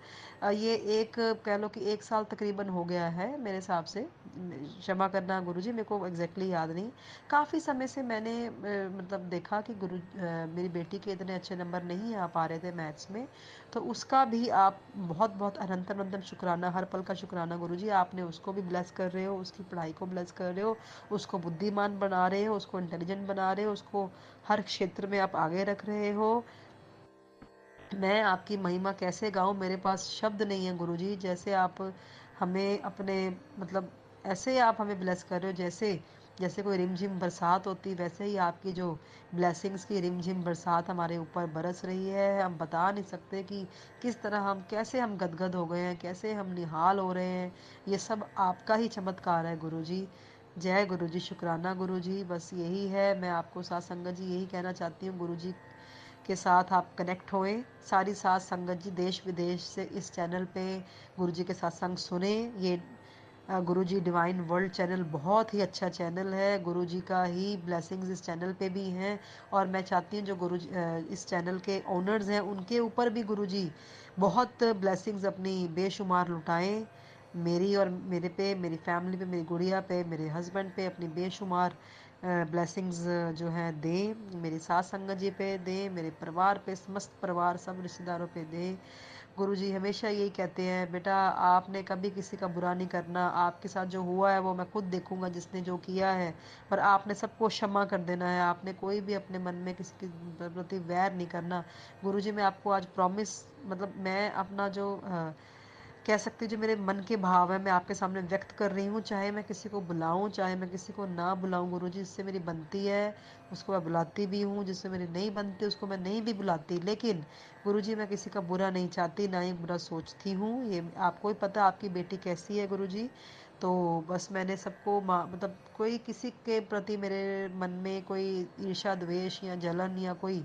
ये एक कह लो कि 1 साल तकरीबन हो गया है मेरे हिसाब से, क्षमा करना गुरु जी, मेरे को एग्जैक्टली याद नहीं। काफ़ी समय से मैंने मतलब देखा कि मेरी बेटी के इतने अच्छे नंबर नहीं आ पा रहे थे मैथ्स में। तो उसका भी आप बहुत बहुत अनंतम अनंतम शुक्राना, हर पल का शुक्राना गुरु जी। आपने उसको भी ब्लेस कर रहे हो, उसकी पढ़ाई को ब्लेस कर रहे हो, उसको बुद्धिमान बना रहे हो, उसको इंटेलिजेंट बना रहे हो, उसको हर क्षेत्र में आप आगे रख रहे हो। मैं आपकी महिमा कैसे गाऊं, मेरे पास शब्द नहीं है गुरु जी। जैसे आप हमें अपने मतलब ऐसे आप हमें ब्लेस कर रहे हो, जैसे कोई रिमझिम बरसात होती, वैसे ही आपकी जो ब्लेसिंग्स की रिमझिम बरसात हमारे ऊपर बरस रही है। हम बता नहीं सकते कि किस तरह कैसे हम गदगद हो गए हैं, कैसे हम निहाल हो रहे हैं। ये सब आपका ही चमत्कार है गुरु जी। जय गुरु जी, शुक्राना गुरु जी। बस यही है, मैं आपको साथ संगत जी यही कहना चाहती हूँ, गुरु जी के साथ आप कनेक्ट होएं। सारी साथ संगत जी देश विदेश से इस चैनल पे गुरु जी के सत्संग सुने। ये गुरु जी डिवाइन वर्ल्ड चैनल बहुत ही अच्छा चैनल है, गुरु जी का ही ब्लेसिंग्स इस चैनल पे भी हैं। और मैं चाहती हूँ जो इस चैनल के ओनर्स हैं उनके ऊपर भी गुरु जी बहुत ब्लेसिंग्स अपनी बेशुमार लुटाएं। मेरी और मेरे पे, मेरी फैमिली पे, मेरी गुड़िया पे, मेरे हस्बैंड पे अपनी बेशुमार ब्लेसिंग्स जो हैं दें, मेरी सास संगत जी पे दें, मेरे परिवार पे, समस्त परिवार सब रिश्तेदारों पे दें। गुरुजी हमेशा यही कहते हैं, बेटा आपने कभी किसी का बुरा नहीं करना, आपके साथ जो हुआ है वो मैं खुद देखूंगा जिसने जो किया है, पर आपने सबको क्षमा कर देना है, आपने कोई भी अपने मन में किसी के प्रति वैर नहीं करना। गुरुजी मैं आपको आज प्रॉमिस, मतलब मैं अपना जो कह सकती हूँ जो मेरे मन के भाव है मैं आपके सामने व्यक्त कर रही हूँ, चाहे मैं किसी को बुलाऊं चाहे मैं किसी को ना बुलाऊं गुरुजी, जिससे मेरी बनती है उसको मैं बुलाती भी हूँ, जिससे मेरी नहीं बनती उसको मैं नहीं भी बुलाती, लेकिन गुरुजी मैं किसी का बुरा नहीं चाहती, ना ही बुरा सोचती हूँ। ये आपको ही पता आपकी बेटी कैसी है गुरुजी। तो बस मैंने सबको मतलब कोई किसी के प्रति मेरे मन में कोई ईर्ष्या द्वेष या जलन या कोई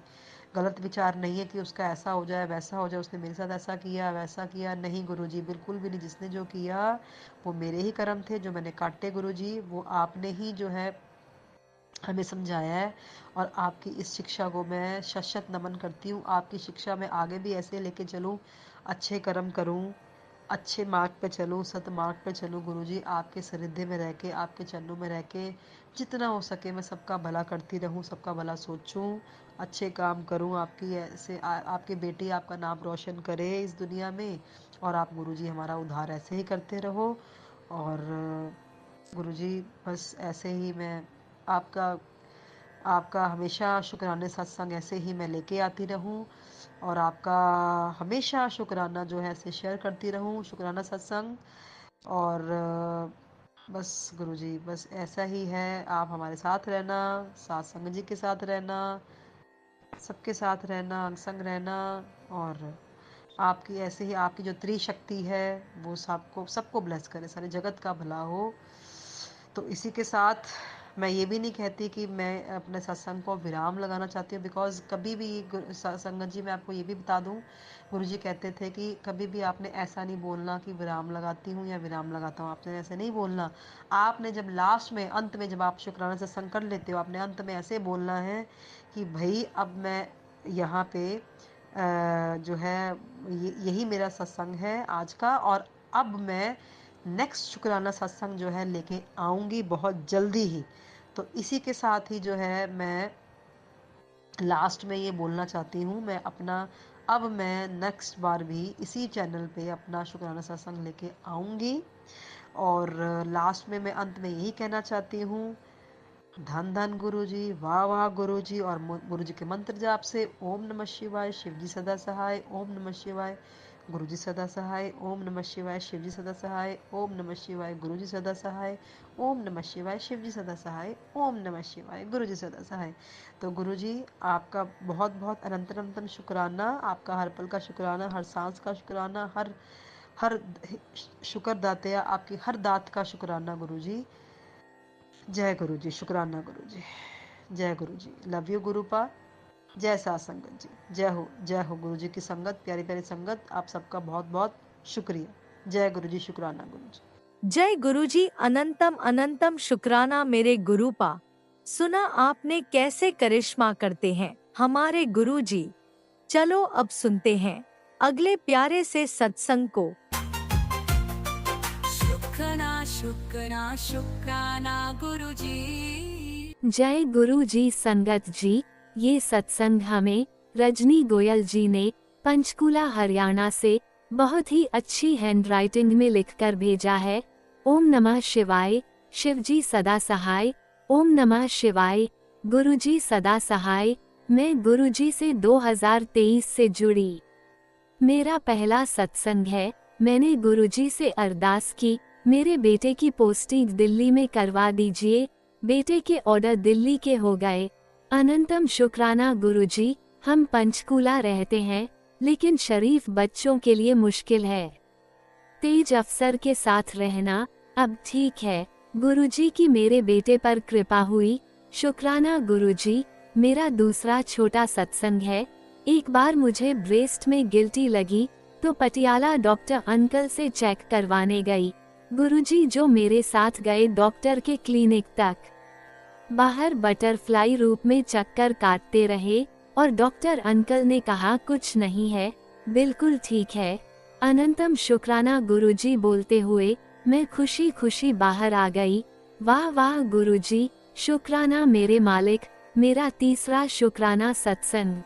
गलत विचार नहीं है कि उसका ऐसा हो जाए वैसा हो जाए, उसने मेरे साथ ऐसा किया वैसा किया, नहीं गुरुजी बिल्कुल भी नहीं। जिसने जो किया वो मेरे ही कर्म थे जो मैंने काटे गुरुजी, वो आपने ही जो है हमें समझाया है, और आपकी इस शिक्षा को मैं शत शत नमन करती हूँ। आपकी शिक्षा में आगे भी ऐसे लेके चलूँ, अच्छे कर्म करूँ, अच्छे मार्ग पे चलूँ, सत मार्ग पे चलूँ गुरुजी, आपके सानिध्य में रह के, आपके चरणों में रह के जितना हो सके मैं सबका भला करती रहूँ, सबका भला सोचूँ, अच्छे काम करूँ, आपकी ऐसे आपकी बेटी आपका नाम रोशन करे इस दुनिया में, और आप गुरुजी हमारा उद्धार ऐसे ही करते रहो। और गुरुजी बस ऐसे ही मैं आपका आपका हमेशा शुक्राने सत्संग ऐसे ही मैं लेके आती रहूं, और आपका हमेशा शुक्राना जो है ऐसे शेयर करती रहूं, शुक्राना सत्संग। और बस गुरुजी बस ऐसा ही है, आप हमारे साथ रहना, साथ संग जी के साथ रहना, सबके साथ रहना, अंग रहना, और आपकी ऐसे ही आपकी जो त्रिशक्ति है वो सबको सबको ब्लेस करे, सारे जगत का भला हो। तो इसी के साथ मैं ये भी नहीं कहती कि मैं अपने सत्संग को विराम लगाना चाहती हूँ, बिकॉज कभी भी संगत जी मैं आपको ये भी बता दूँ, गुरुजी कहते थे कि कभी भी आपने ऐसा नहीं बोलना कि विराम लगाती हूँ या विराम लगाता हूँ, आपने ऐसे नहीं बोलना। आपने जब लास्ट में अंत में जब आप शुक्राना सत्संग कर लेते हो, आपने अंत में ऐसे बोलना है कि भाई अब मैं यहाँ पे जो है यही मेरा सत्संग है आज का, और अब मैं नेक्स्ट शुक्राना सत्संग जो है लेके आऊँगी बहुत जल्दी ही। तो इसी के साथ ही जो है मैं लास्ट में ये बोलना चाहती हूँ, मैं अपना अब मैं नेक्स्ट बार भी इसी चैनल पे अपना शुक्राना सत्संग लेके आऊँगी। और लास्ट में मैं अंत में यही कहना चाहती हूँ, धन धन गुरुजी, वाह वाह गुरुजी, और गुरुजी के मंत्र जाप से ओम नमः शिवाय, शिवजी सदा सहाय, ओम नमः शिवाय, गुरुजी सदा सहाय, ओम नमः शिवाय, शिवजी सदा सहाय, ओम नमः शिवाय, गुरुजी सदा सहाय, ओम नमः शिवाय, शिवजी सदा सहाय, ओम नमः शिवाय, गुरुजी सदा सहाय। तो गुरुजी आपका बहुत बहुत अनंत अनंतन शुक्राना, आपका हर पल का शुक्राना, हर सांस का शुक्राना, हर हर शुक्र दाते, आपकी हर दात का शुक्राना गुरुजी। जय गुरुजी, शुक्राना गुरुजी, जय गुरुजी, लव यू गुरुपा, जय साथ संगत जी, जय हो गुरुजी की संगत, प्यारी प्यारी संगत, आप सबका बहुत बहुत शुक्रिया। जय गुरुजी, शुक्राना गुरुजी। जय गुरुजी, अनंतम अनंतम शुक्राना मेरे गुरुपा। सुना आपने कैसे करिश्मा करते हैं हमारे गुरुजी। चलो अब सुनते हैं अगले प्यारे से सत्संग को। शुक्राना शुक्राना गुरुजी। जय गुरुजी संगत जी, ये सत्संग हमें रजनी गोयल जी ने पंचकूला हरियाणा से बहुत ही अच्छी हैंडराइटिंग में लिखकर भेजा है। ओम नमः शिवाय, शिवजी सदा सहाय, ओम नमः शिवाय, गुरुजी सदा सहाय। मैं गुरुजी से 2023 से जुड़ी, मेरा पहला सत्संग है। मैंने गुरुजी से अरदास की, मेरे बेटे की पोस्टिंग दिल्ली में करवा दीजिए। बेटे के ऑर्डर दिल्ली के हो गए। अनंतम शुक्राना गुरुजी। हम पंचकूला रहते हैं, लेकिन शरीफ बच्चों के लिए मुश्किल है। तेज अफसर के साथ रहना अब ठीक है। गुरुजी की मेरे बेटे पर कृपा हुई। शुक्राना गुरुजी। मेरा दूसरा छोटा सत्संग है। एक बार मुझे ब्रेस्ट में गिल्टी लगी तो पटियाला डॉक्टर अंकल से चेक करवाने गई। गुरुजी जो मेरे साथ गए डॉक्टर के क्लिनिक तक। बाहर बटरफ्लाई रूप में चक्कर काटते रहे और डॉक्टर अंकल ने कहा कुछ नहीं है, बिल्कुल ठीक है। अनंतम शुक्राना गुरुजी बोलते हुए मैं खुशी खुशी बाहर आ गई। वाह वाह गुरुजी, शुक्राना मेरे मालिक, मेरा तीसरा शुक्राना सत्संग।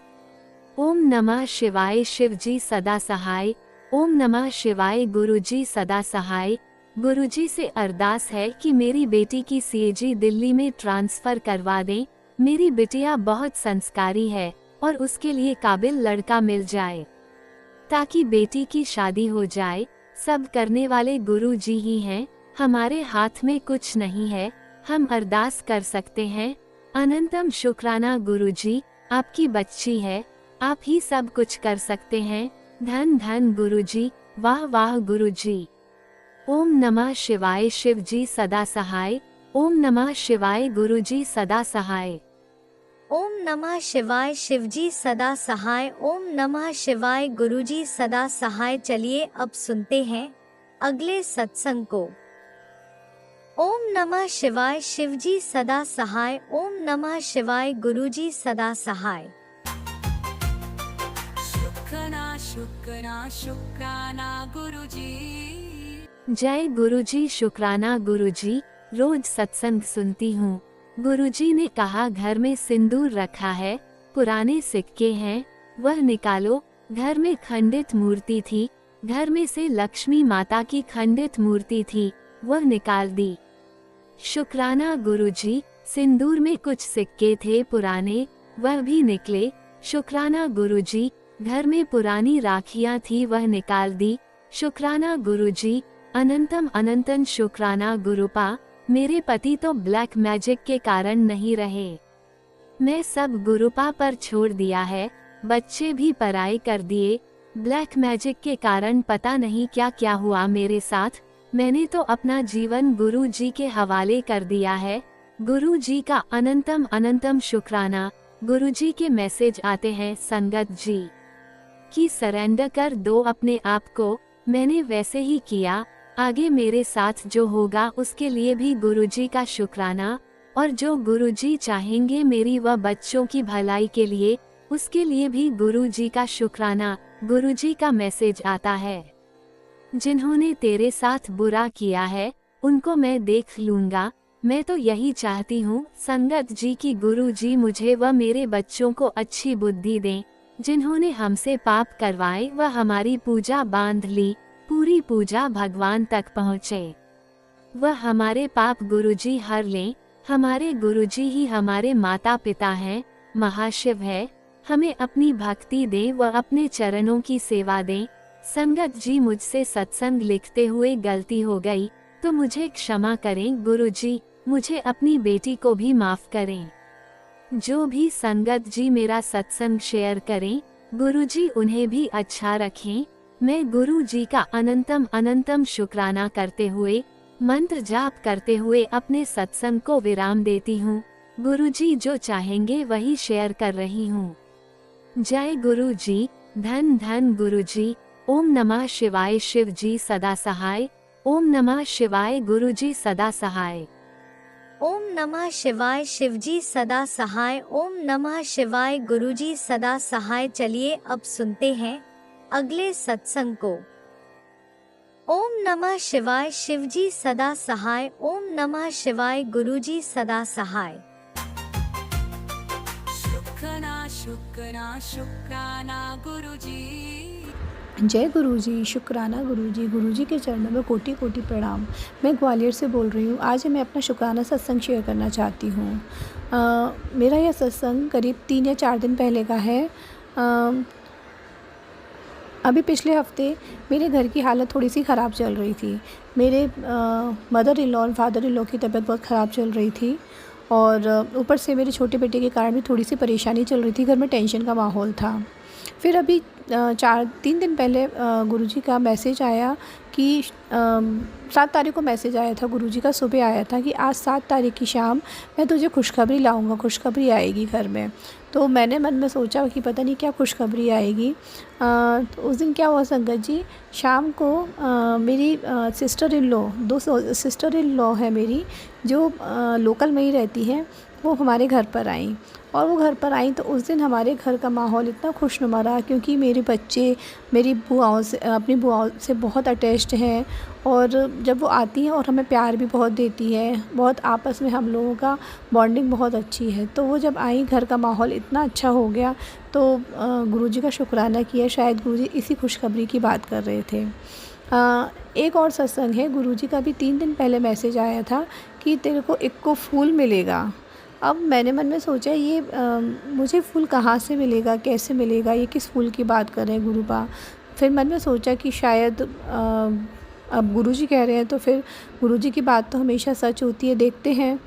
ओम नमः शिवाय, शिवजी सदा सहाय। ओम नमः शिवाय, गुरुजी सदा सहाय। गुरुजी से अरदास है कि मेरी बेटी की सीएजी दिल्ली में ट्रांसफर करवा दें। मेरी बिटिया बहुत संस्कारी है और उसके लिए काबिल लड़का मिल जाए ताकि बेटी की शादी हो जाए। सब करने वाले गुरु जी ही हैं, हमारे हाथ में कुछ नहीं है, हम अरदास कर सकते हैं। अनंतम शुक्राना गुरुजी, आपकी बच्ची है, आप ही सब कुछ कर सकते हैं। धन धन गुरुजी, वाह वाह गुरुजी। ओम नमः शिवाय, शिवजी सदा सहाय। ओम नमः शिवाय, गुरुजी सदा सहाय। ओम नमः शिवाय, शिवजी सदा सहाय। ओम नमः शिवाय, गुरुजी सदा सहाय। चलिए अब सुनते हैं अगले सत्संग को। ओम नमः शिवाय, शिवजी सदा सहाय। ओम नमः शिवाय, गुरुजी सदा सहाय। शुक्राना शुक्राना शुक्राना गुरुजी। जय गुरुजी, शुक्राना गुरुजी। रोज सत्संग सुनती हूँ। गुरुजी ने कहा घर में सिंदूर रखा है, पुराने सिक्के हैं, वह निकालो। घर में खंडित मूर्ति थी, घर में से लक्ष्मी माता की खंडित मूर्ति थी, वह निकाल दी। शुक्राना गुरुजी, सिंदूर में कुछ सिक्के थे पुराने, वह भी निकले। शुक्राना गुरुजी, घर में पुरानी राखियां थी, वह निकाल दी। शुक्राना गुरुजी। अनंतम अनंतन शुक्राना गुरुपा, मेरे पति तो ब्लैक मैजिक के कारण नहीं रहे, मैं सब गुरुपा पर छोड़ दिया है, बच्चे भी पराई कर दिए। ब्लैक मैजिक के कारण पता नहीं क्या क्या हुआ मेरे साथ, मैंने तो अपना जीवन गुरु जी के हवाले कर दिया है। गुरु जी का अनंतम अनंतम शुक्राना। गुरु जी के मैसेज आते हैं संगत जी कि सरेंडर कर दो अपने आप को, मैंने वैसे ही किया। आगे मेरे साथ जो होगा उसके लिए भी गुरुजी का शुक्राना, और जो गुरुजी चाहेंगे मेरी व बच्चों की भलाई के लिए, उसके लिए भी गुरुजी का शुक्राना। गुरुजी का मैसेज आता है, जिन्होंने तेरे साथ बुरा किया है उनको मैं देख लूंगा। मैं तो यही चाहती हूँ संगत जी की गुरुजी मुझे व मेरे बच्चों को अच्छी बुद्धि दें। जिन्होंने हमसे पाप करवाए व हमारी पूजा बांध ली, पूरी पूजा भगवान तक पहुँचे, वह हमारे पाप गुरुजी हर लें। हमारे गुरुजी ही हमारे माता पिता हैं, महाशिव है, हमें अपनी भक्ति दें व अपने चरणों की सेवा दें। संगत जी, मुझसे सत्संग लिखते हुए गलती हो गई तो मुझे क्षमा करें गुरुजी, मुझे अपनी बेटी को भी माफ करें। जो भी संगत जी मेरा सत्संग शेयर करें, गुरुजी उन्हें भी अच्छा रखें। मैं गुरु जी का अनंतम अनंतम शुक्राना करते हुए, मंत्र जाप करते हुए अपने सत्संग को विराम देती हूँ। गुरु जी जो चाहेंगे वही शेयर कर रही हूँ। जय गुरु जी, धन धन गुरु जी। ओम नमः शिवाय, शिव जी सदा सहाय। ओम नमः शिवाय, गुरु जी सदा सहाय। ओम नमः शिवाय, शिवजी सदा सहाय। ओम नमः शिवाय, गुरुजी सदा सहाय। चलिए अब सुनते हैं अगले सत्संग को। ओम नमः शिवाय, शिवजी सदा सहाय। ओम नमः शिवाय, गुरुजी सदा सहाय। शुक्राना शुक्राना शुक्राना गुरुजी। जय गुरुजी, शुक्राना गुरुजी। गुरुजी के चरणों में कोटि कोटि प्रणाम। मैं ग्वालियर से बोल रही हूँ। आज मैं अपना शुक्राना सत्संग शेयर करना चाहती हूँ। मेरा यह सत्संग करीब 3 या 4 दिन पहले का है। अभी पिछले हफ्ते मेरे घर की हालत थोड़ी सी ख़राब चल रही थी। मेरे मदर इन लॉ और फादर इन लॉ की तबीयत बहुत ख़राब चल रही थी, और ऊपर से मेरे छोटे बेटे के कारण भी थोड़ी सी परेशानी चल रही थी। घर में टेंशन का माहौल था। फिर अभी 3 दिन पहले गुरुजी का मैसेज आया कि 7 तारीख को मैसेज आया था, गुरुजी का सुबह आया था कि आज 7 तारीख की शाम मैं तुझे खुशखबरी लाऊंगा, खुशखबरी आएगी घर में। तो मैंने मन में सोचा कि पता नहीं क्या खुशखबरी आएगी। तो उस दिन क्या हुआ संगत जी, शाम को मेरी sister in law, 2 sister in law है मेरी, जो लोकल में ही रहती हैं। वो हमारे घर पर आईं। और वो घर पर आईं तो उस दिन हमारे घर का माहौल इतना खुशनुमा रहा, क्योंकि मेरे बच्चे मेरी बुआओं से, अपनी बुआओं से बहुत अटैच्ड हैं। और जब वो आती हैं और हमें प्यार भी बहुत देती है, बहुत आपस में हम लोगों का बॉन्डिंग बहुत अच्छी है। तो वो जब आई, घर का माहौल इतना अच्छा हो गया। तो गुरुजी का शुक्राना किया। शायद गुरुजी इसी खुशखबरी की बात कर रहे थे। एक और सत्संग है, गुरुजी का भी 3 दिन पहले मैसेज आया था कि तेरे को 1 को फूल मिलेगा। अब मैंने मन में सोचा ये मुझे फूल कहाँ से मिलेगा, कैसे मिलेगा, ये किस फूल की बात कर रहे हैं गुरुपा। फिर मन में सोचा कि शायद अब गुरुजी कह रहे हैं तो फिर गुरुजी की बात तो हमेशा सच होती है, देखते हैं।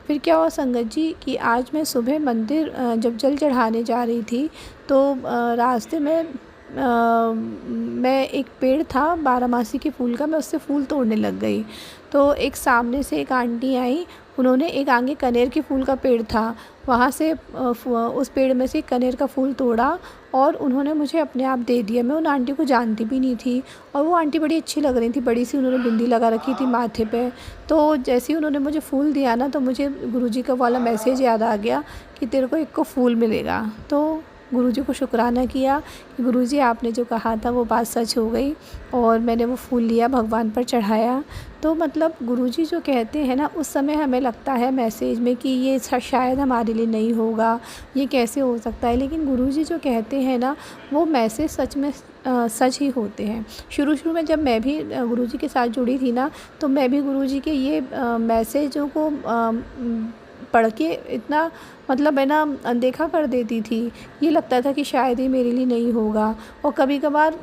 फिर क्या हुआ संगत जी कि आज मैं सुबह मंदिर जब जल चढ़ाने जा रही थी तो रास्ते में मैं एक पेड़ था बारहमासी के फूल का, मैं उससे फूल तोड़ने लग गई। तो एक सामने से एक आंटी आई, उन्होंने एक आगे कनेर के फूल का पेड़ था, वहाँ से उस पेड़ में से कनेर का फूल तोड़ा और उन्होंने मुझे अपने आप दे दिया। मैं उन आंटी को जानती भी नहीं थी और वो आंटी बड़ी अच्छी लग रही थी, बड़ी सी उन्होंने बिंदी लगा रखी थी माथे पे। तो जैसे ही उन्होंने मुझे फूल दिया ना, तो मुझे गुरुजी का वाला मैसेज याद आ गया कि तेरे को 1 को फूल मिलेगा। तो गुरुजी को शुक्राना किया कि गुरुजी आपने जो कहा था वो बात सच हो गई और मैंने वो फूल लिया, भगवान पर चढ़ाया। तो मतलब गुरुजी जो कहते हैं ना, उस समय हमें लगता है मैसेज में कि ये शायद हमारे लिए नहीं होगा, ये कैसे हो सकता है, लेकिन गुरुजी जो कहते हैं ना, वो मैसेज सच में सच ही होते हैं। शुरू में जब मैं भी गुरुजी के साथ जुड़ी थी ना, तो मैं भी गुरुजी के ये मैसेजों को पढ़ के इतना मतलब है ना अनदेखा कर देती थी। ये लगता था कि शायद ही मेरे लिए नहीं होगा। और कभी कभार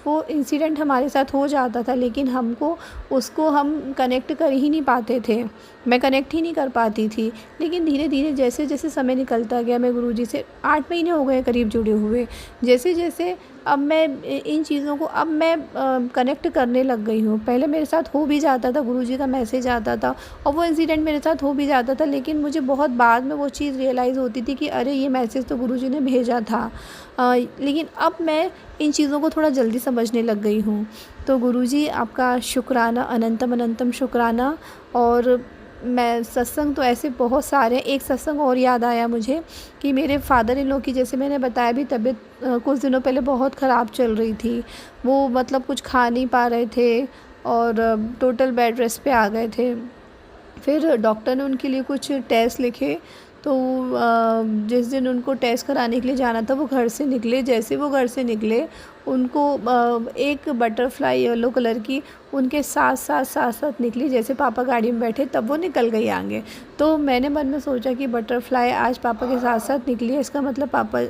वो इंसिडेंट हमारे साथ हो जाता था, लेकिन हमको उसको हम कनेक्ट कर ही नहीं पाते थे, मैं कनेक्ट ही नहीं कर पाती थी। लेकिन धीरे धीरे जैसे जैसे समय निकलता गया, मैं गुरुजी से 8 महीने हो गए करीब जुड़े हुए, जैसे जैसे अब मैं इन चीज़ों को अब मैं कनेक्ट करने लग गई हूँ। पहले मेरे साथ हो भी जाता था, गुरुजी का मैसेज आता था और वो इंसिडेंट मेरे साथ हो भी जाता था, लेकिन मुझे बहुत बाद में वो चीज़ रियलाइज़ होती थी कि अरे ये मैसेज तो गुरुजी ने भेजा था। लेकिन अब मैं इन चीज़ों को थोड़ा जल्दी समझने लग गई हूँ। तो गुरुजी आपका शुक्राना, अनंतम अनंतम शुक्राना। और मैं सत्संग तो ऐसे बहुत सारे, एक सत्संग और याद आया मुझे कि मेरे फादर इन लॉ की, जैसे मैंने बताया भी, तबीयत कुछ दिनों पहले बहुत ख़राब चल रही थी। वो मतलब कुछ खा नहीं पा रहे थे और टोटल बेड रेस्ट पे आ गए थे। फिर डॉक्टर ने उनके लिए कुछ टेस्ट लिखे, तो जिस दिन उनको टेस्ट कराने के लिए जाना था वो घर से निकले। जैसे वो घर से निकले, उनको एक बटरफ्लाई येलो कलर की उनके साथ साथ निकली। जैसे पापा गाड़ी में बैठे तब वो निकल गई आगे। तो मैंने मन में सोचा कि बटरफ्लाई आज पापा के साथ साथ निकली है, इसका मतलब पापा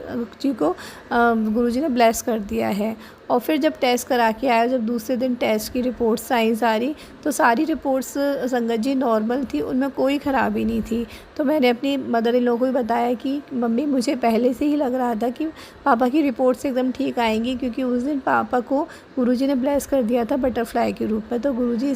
जी को गुरुजी ने ब्लेस कर दिया है। और फिर जब टेस्ट करा के आया, जब दूसरे दिन टेस्ट की रिपोर्ट्स आई सारी, तो सारी रिपोर्ट्स संगत जी नॉर्मल थी, उनमें कोई ख़राबी नहीं थी। तो मैंने अपनी मदर इन लॉ को भी बताया कि मम्मी मुझे पहले से ही लग रहा था कि पापा की रिपोर्ट्स एकदम ठीक आएंगी, क्योंकि उस दिन पापा को गुरुजी ने ब्लेस कर दिया था बटरफ्लाई के रूप में। तो गुरुजी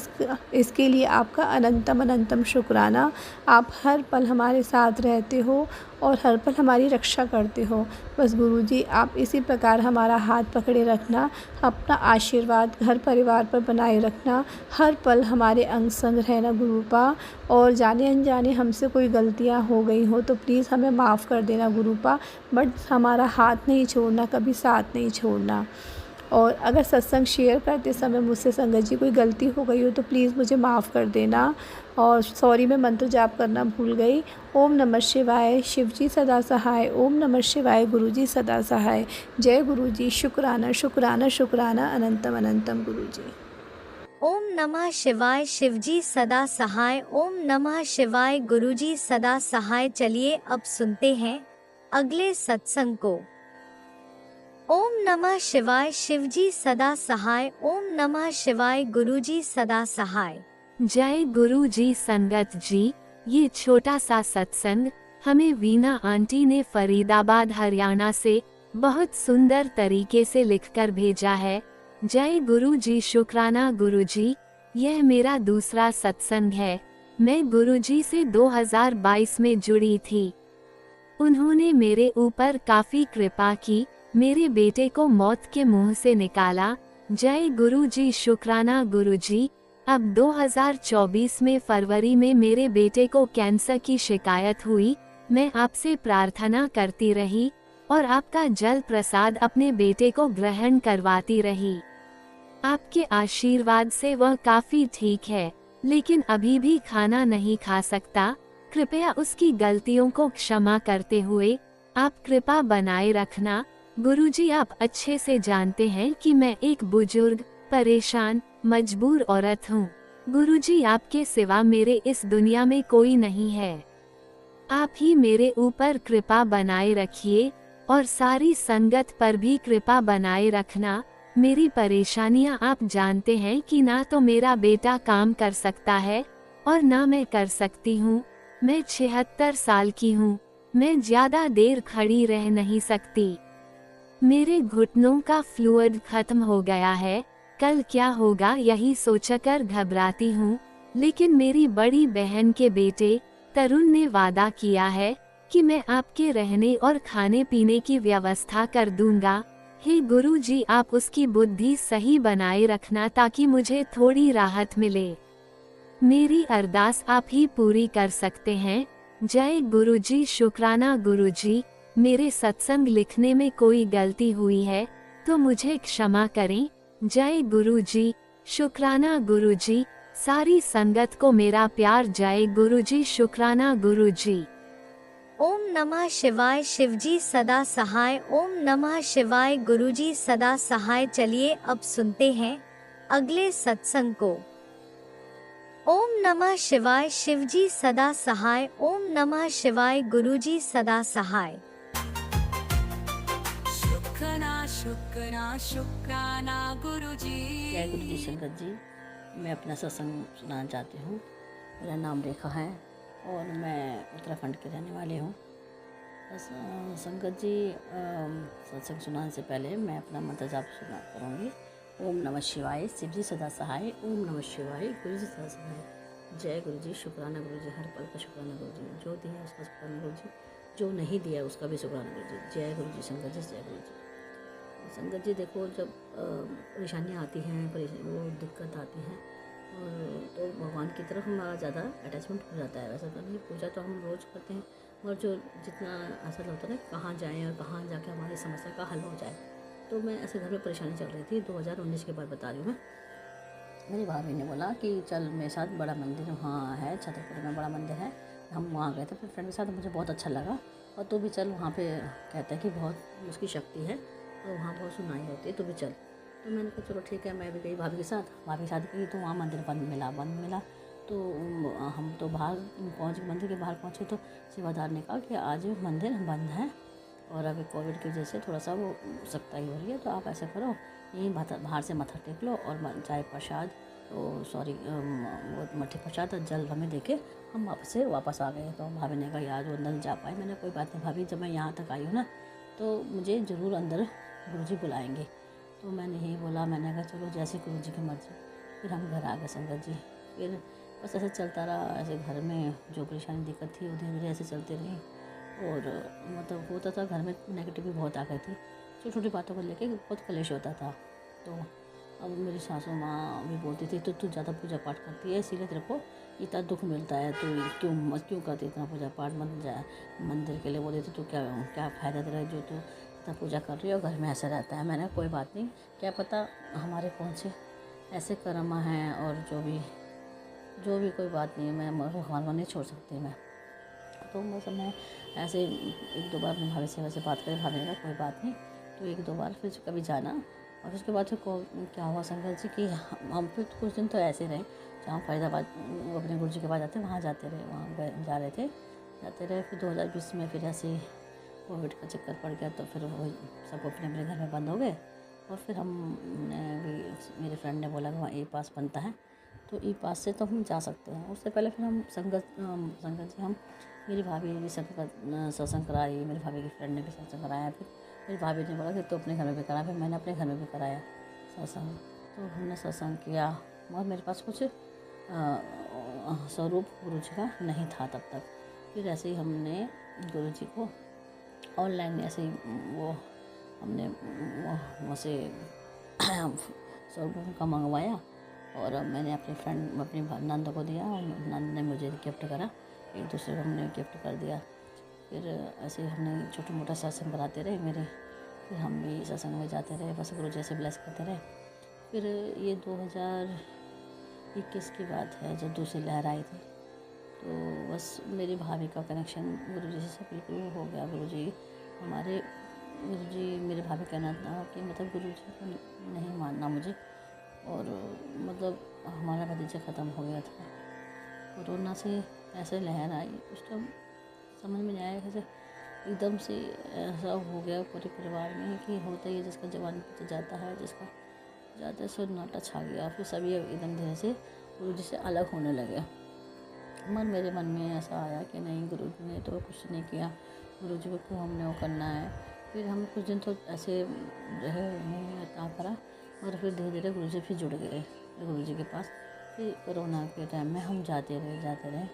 इसके लिए आपका अनंतम अनंतम शुक्राना। आप हर पल हमारे साथ रहते हो और हर पल हमारी रक्षा करते हो। बस गुरुजी आप इसी प्रकार हमारा हाथ पकड़े रखना, अपना आशीर्वाद घर परिवार पर बनाए रखना, हर पल हमारे अंग संग रहना गुरुपा। और जाने अनजाने हमसे कोई गलतियां हो गई हो तो प्लीज़ हमें माफ़ कर देना गुरुपा, बट हमारा हाथ नहीं छोड़ना, कभी साथ नहीं छोड़ना। और अगर सत्संग शेयर करते समय मुझसे संगत जी कोई गलती हो गई हो तो प्लीज़ मुझे माफ़ कर देना। और सॉरी, मैं मंत्र जाप करना भूल गई। ओम नमः शिवाय, शिवजी सदा सहाय। ओम नमः शिवाय, गुरुजी सदा सहाय। जय गुरुजी। शुक्राना शुक्राना शुक्राना, अनंतम अनंतम गुरुजी। ओम नमः शिवाय, शिवजी सदा सहाय। ओम नमः शिवाय, गुरुजी सदा सहाय। चलिए अब सुनते हैं अगले सत्संग को। ओम नमः शिवाय, शिवजी सदा सहाय। ओम नमः शिवाय, गुरुजी सदा सहाय। जय गुरु जी। संगत जी, ये छोटा सा सत्संग हमें वीना आंटी ने फरीदाबाद हरियाणा से बहुत सुंदर तरीके से लिखकर भेजा है। जय गुरु जी। शुक्राना गुरु जी। यह मेरा दूसरा सत्संग है। मैं गुरु जी से 2022 में जुड़ी थी। उन्होंने मेरे ऊपर काफी कृपा की, मेरे बेटे को मौत के मुंह से निकाला। जय गुरु जी। शुक्राना गुरु जी। अब 2024 में फरवरी में मेरे बेटे को कैंसर की शिकायत हुई। मैं आपसे प्रार्थना करती रही और आपका जल प्रसाद अपने बेटे को ग्रहण करवाती रही। आपके आशीर्वाद से वह काफी ठीक है, लेकिन अभी भी खाना नहीं खा सकता। कृपया उसकी गलतियों को क्षमा करते हुए आप कृपा बनाए रखना। गुरुजी, आप अच्छे से जानते हैं कि मैं एक बुजुर्ग, परेशान, मजबूर औरत हूँ। गुरुजी, आपके सिवा मेरे इस दुनिया में कोई नहीं है। आप ही मेरे ऊपर कृपा बनाए रखिए और सारी संगत पर भी कृपा बनाए रखना। मेरी परेशानियां आप जानते हैं कि ना तो मेरा बेटा काम कर सकता है और ना मैं कर सकती हूँ। मैं 76 साल की हूँ। मैं ज्यादा देर खड़ी रह नहीं सकती। मेरे घुटनों का फ्लूइड खत्म हो गया है। कल क्या होगा यही सोचकर घबराती हूँ। लेकिन मेरी बड़ी बहन के बेटे तरुण ने वादा किया है कि मैं आपके रहने और खाने पीने की व्यवस्था कर दूंगा। हे गुरुजी, आप उसकी बुद्धि सही बनाए रखना ताकि मुझे थोड़ी राहत मिले। मेरी अरदास आप ही पूरी कर सकते हैं। जय गुरुजी। शुक्राना गुरुजी, मेरे सत्संग लिखने में कोई गलती हुई है तो मुझे क्षमा करें। जय गुरुजी। शुक्राना गुरुजी, सारी संगत को मेरा प्यार। जय गुरुजी। शुक्राना गुरुजी। ओम नमः शिवाय। शिवजी सदा सहाय। ओम नमः शिवाय। गुरुजी सदा सहाय। चलिए अब सुनते हैं अगले सत्संग को। ओम नमः शिवाय। शिवजी सदा सहाय। ओम नमः शिवाय। गुरुजी सदा सहाय। शुक्राना शुक्राना शुक्राना गुरुजी। जय गुरु जी। संगत जी, मैं अपना सत्संग सुनाना चाहती हूँ। मेरा नाम रेखा है और मैं उत्तराखंड की रहने वाली हूँ। संगत जी, सत्संग सुनाने से पहले मैं अपना मंत्र जाप सुना करूँगी। ओम नमः शिवाय। शिव जी सदा सहाय। ओम नमः शिवाय। गुरु जी सदा सहाय। जय गुरु जी। शुक्राना गुरु जी। हर पल का शुक्राना गुरु जी। जो दिया उसका शुक्राना गुरु जी, जो नहीं दिया उसका भी शुक्राना गुरु जी। जय गुरु जी। संगत जी जय गुरु जी। संगत जी, देखो, जब परेशानियाँ आती हैं, वो दिक्कत आती हैं और तो भगवान की तरफ हमारा ज़्यादा अटैचमेंट हो जाता है। वैसा तो नहीं, पूजा तो हम रोज़ करते हैं, और जो जितना ऐसा होता है ना कहाँ जाएं और कहाँ जाके हमारी समस्या का हल हो जाए। तो मैं ऐसे घर में परेशानी चल रही थी। 2019 के बाद बता रही हूँ मैं। मेरी भाभी ने बोला कि चल मेरे साथ बड़ा मंदिर वहाँ है, छतरपुर में बड़ा मंदिर है। हम वहाँ गए थे अपने फ्रेंड के साथ। मुझे बहुत अच्छा लगा, और तू भी चल, वहाँ पे कहता है कि बहुत उसकी शक्ति है और वहाँ बहुत सुनाई होती है, तू भी चल। तो मैंने कहा चलो ठीक है। मैं भी गई भाभी के साथ। भाभी के साथ गई तो वहाँ मंदिर बंद मिला। तो हम तो बाहर पहुँच, मंदिर के बाहर पहुँचे तो सेवादार ने कहा कि आज मंदिर बंद है और अभी कोविड की वजह से थोड़ा सा वो सख्ताई हो रही है, तो आप ऐसा करो, यहीं बाहर से मत्था टेक लो और चाय प्रसाद, वो मट्ठी प्रसाद और जल हमें देके हम वापस आ गए। तो भाभी ने कहा यार वो अंदर नहीं जा पाए। मैंने कोई बात नहीं भाभी, जब मैं यहाँ तक आई हूँ ना तो मुझे ज़रूर अंदर गुरुजी बुलाएंगे। तो मैंने यही बोला, मैंने कहा चलो जैसे गुरुजी की मर्जी। फिर हम घर आ गए संगत जी। फिर बस ऐसे चलता रहा। ऐसे घर में जो परेशानी दिक्कत थी वो धीरे धीरे ऐसे चलती रही, और मतलब होता था घर में नेगेटिव भी बहुत आ गई थी। छोटी छोटी बातों को लेके बहुत कलेश होता था। तो अब मेरी सासू माँ भी बोलती थी तो तू ज़्यादा पूजा पाठ करती है, इसीलिए तेरे को इतना दुख मिलता है, तो क्यों करती इतना पूजा पाठ, मत जा मंदिर के लिए बोलती थी, तो क्या फ़ायदा तेरा जो तू इतना पूजा कर रही है और घर में ऐसा रहता है। मैंने कोई बात नहीं, क्या पता हमारे कौन से ऐसे कर्म हैं, और जो भी कोई बात नहीं, मैं भगवान को नहीं छोड़ सकती मैं। तो बस मैं ऐसे एक दो बार अपनी भाभी से वैसे बात करें, भाभी ने कहा कोई बात नहीं, तो एक दो बार फिर कभी जाना। और उसके बाद फिर क्या हुआ संगत जी कि हम फिर कुछ दिन तो ऐसे रहे, जहाँ फरीदाबाद अपने गुरुजी के पास जाते वहाँ जाते रहे, वहाँ जाते रहे। फिर 2020 में फिर ऐसे कोविड का चक्कर पड़ गया, तो फिर वो सब अपने अपने घर में बंद हो गए। और फिर मेरे फ्रेंड ने बोला कि वहाँ ई पास बनता है, तो ई पास से तो हम जा सकते हैं। उससे पहले फिर हम संगत जी हम मेरी भाभी ने भी सत्संग कराई, मेरी भाभी की फ्रेंड ने भी सत्संग कराया। फिर मेरी भाभी ने बोला कि तो अपने घर में भी कराया। फिर मैंने अपने घर में भी कराया सत्संग। तो हमने सत्संग किया, मगर मेरे पास कुछ स्वरूप गुरु जी का नहीं था तब तक। फिर ऐसे ही हमने गुरु जी को ऑनलाइन ऐसे ही हमने वहाँ से स्वरूप का मंगवाया और मैंने अपनी फ्रेंड अपनी नंद को दिया और नंद ने मुझे गिफ्ट करा, एक दूसरे को हमने गिफ्ट कर दिया। फिर ऐसे ही हमने छोटा मोटा सत्संग कराते रहे मेरे, फिर हम भी सत्संग में जाते रहे, बस गुरु जैसे ब्लेस करते रहे। फिर ये 2021 की बात है जब दूसरी लहर आई थी, तो बस मेरी भाभी का कनेक्शन गुरु जी से बिल्कुल हो गया। गुरु जी मेरे भाभी कहना था कि मतलब गुरु जी को नहीं मानना मुझे, और मतलब हमारा भतीजा ख़त्म हो गया था। कोरोना से ऐसे लहर आई, उस टाइम समझ में नहीं आया कैसे एकदम से ऐसा हो गया पूरे परिवार में कि होता ही है, जिसका जवान बीत जाता है, जिसका जाता है सन्नाटा छा गया। फिर सभी एकदम धीरे से गुरु जी से अलग होने लगे। मेरे मन में ऐसा आया कि नहीं, गुरु जी ने तो कुछ नहीं किया, गुरु जी को क्यों हमने वो करना है। फिर हम कुछ दिन तो ऐसे रहे, नहीं क्या करा, और फिर धीरे धीरे गुरु जी फिर जुड़ गए गुरु जी के पास। फिर कोरोना के टाइम में हम जाते रहे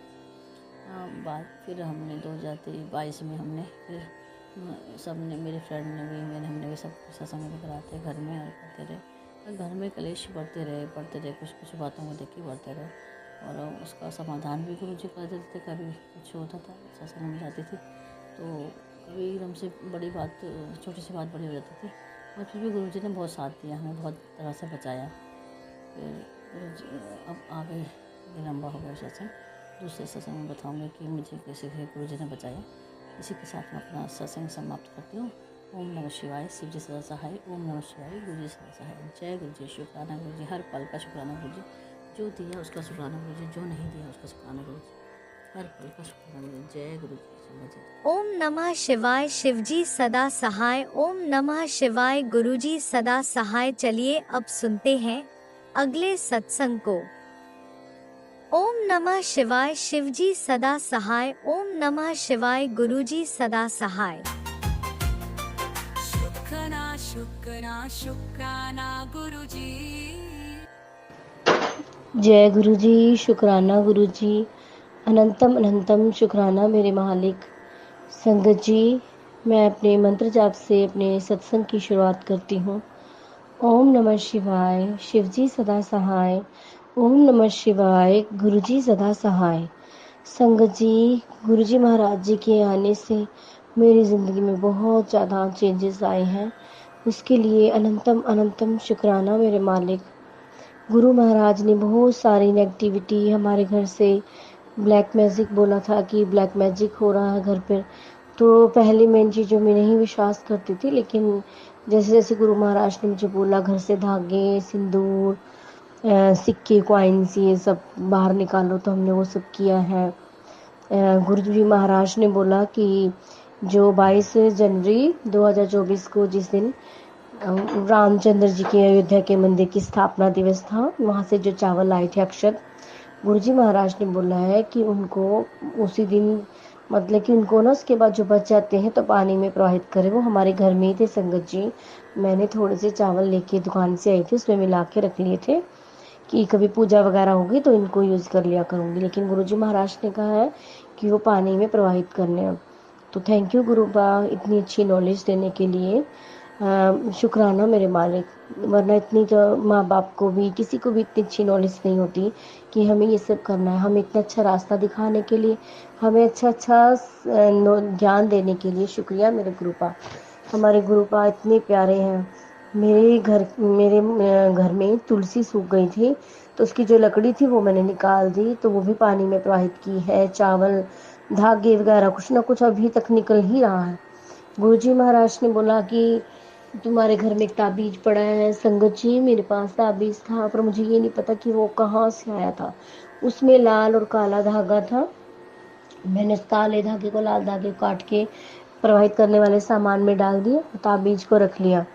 बात। फिर हमने 2022 में हमने फिर सब ने, मेरे फ्रेंड ने भी, हमने भी सब सत्संग भी कराते घर में और करते रहे। घर में कलेश बढ़ते रहे, कुछ बातों को देख के बढ़ते रहे, और उसका समाधान भी गुरु जी कर देते थे। कभी कुछ होता था, सत्संग में जाती थी तो कभी एकदम से बड़ी बात, छोटी सी बात बड़ी हो जाती थी, और फिर भी गुरु जी ने बहुत साथ दिया, हमें बहुत तरह से बचाया। फिर गुरु जी अब आगे ये लंबा हो गया सत्संग, दूसरे सत्संग में बताऊँगी कि मुझे कैसे गुरु जी ने बचाया। इसी के साथ मैं अपना सत्संग समाप्त करती हूँ। ओम नमः शिवाय, शिव जी सदा सहाय। ओम नमः शिवाय, गुरु जी सदा सहाय। जय गुरु जी, शुक्राना गुरु जी, हर पल का शुक्राना गुरु जी, जो दिया उसका शुक्राना गुरु जी, जो नहीं दिया उसका शुक्राना गुरु जी, हर पल का शुक्राना गुरु जी। जय गुरु जी। ओम नमः शिवाय, शिवजी सदा सहाय। ओम नमः शिवाय, गुरुजी सदा सहाय। चलिए अब सुनते हैं अगले सत्संग को। ओम नमः शिवाय, शिवजी सदा सहाय। ओम नमः शिवाय, गुरुजी सदा सहाय। शुक्राना गुरुजी। जय गुरु जी, शुक्राना गुरु जी, अनंतम अनंतम शुक्राना मेरे मालिक। संगत जी, मैं अपने मंत्र जाप से अपने सत्संग की शुरुआत करती हूँ। ओम नमः शिवाय, शिवजी सदा सहाय। ओम नमः शिवाय, गुरुजी सदा सहाय। संगत जी, गुरुजी महाराज जी के आने से मेरी ज़िंदगी में बहुत ज़्यादा चेंजेस आए हैं, उसके लिए अनंतम अनंतम शुक्राना मेरे मालिक। गुरु महाराज ने बहुत सारी नेगेटिविटी हमारे घर से, ब्लैक मैजिक बोला था कि ब्लैक मैजिक हो रहा है घर पर। तो पहले मैं इन चीज़ों में नहीं विश्वास करती थी, लेकिन जैसे जैसे गुरु महाराज ने मुझे बोला घर से धागे, सिंदूर, सिक्के, कॉइन्स ये सब बाहर निकालो, तो हमने वो सब किया है। गुरु जी महाराज ने बोला कि जो 22 जनवरी 2024 को जिस दिन रामचंद्र जी के अयोध्या के मंदिर की स्थापना दिवस था, वहाँ से जो चावल आए थे अक्षत, गुरुजी महाराज ने बोला है कि उनको उसी दिन, मतलब कि उनको ना उसके बाद जो बच जाते हैं तो पानी में प्रवाहित करें। वो हमारे घर में ही थे संगत जी, मैंने थोड़े से चावल लेके दुकान से आई थी, उसमें मिला के रख लिए थे कि कभी पूजा वगैरह होगी तो इनको यूज़ कर लिया करूँगी। लेकिन गुरुजी महाराज ने कहा है कि वो पानी में प्रवाहित करने हैं। तो थैंक यू गुरु बा, इतनी अच्छी नॉलेज देने के लिए। शुक्राना मेरे मालिक, वरना इतनी तो माँ बाप को भी, किसी को भी इतनी अच्छी नॉलेज नहीं होती कि हमें ये सब करना है। हमें इतना अच्छा रास्ता दिखाने के लिए, हमें अच्छा ज्ञान देने के लिए शुक्रिया मेरे गुरुपा। हमारे गुरुपा इतने प्यारे हैं। मेरे घर में तुलसी सूख गई थी, तो उसकी जो लकड़ी थी वो मैंने निकाल दी, तो वो भी पानी में प्रवाहित की है। चावल, धागे वगैरह कुछ ना कुछ अभी तक निकल ही रहा है। गुरुजी महाराज ने बोला कि तुम्हारे घर में एक ताबीज पड़ा है। संगत जी, मेरे पास ताबीज था, पर मुझे ये नहीं पता कि वो कहाँ से आया था। उसमें लाल और काला धागा था। मैंने उस काले धागे को, लाल धागे को काट के प्रवाहित करने वाले सामान में डाल दिया, ताबीज को रख लिया।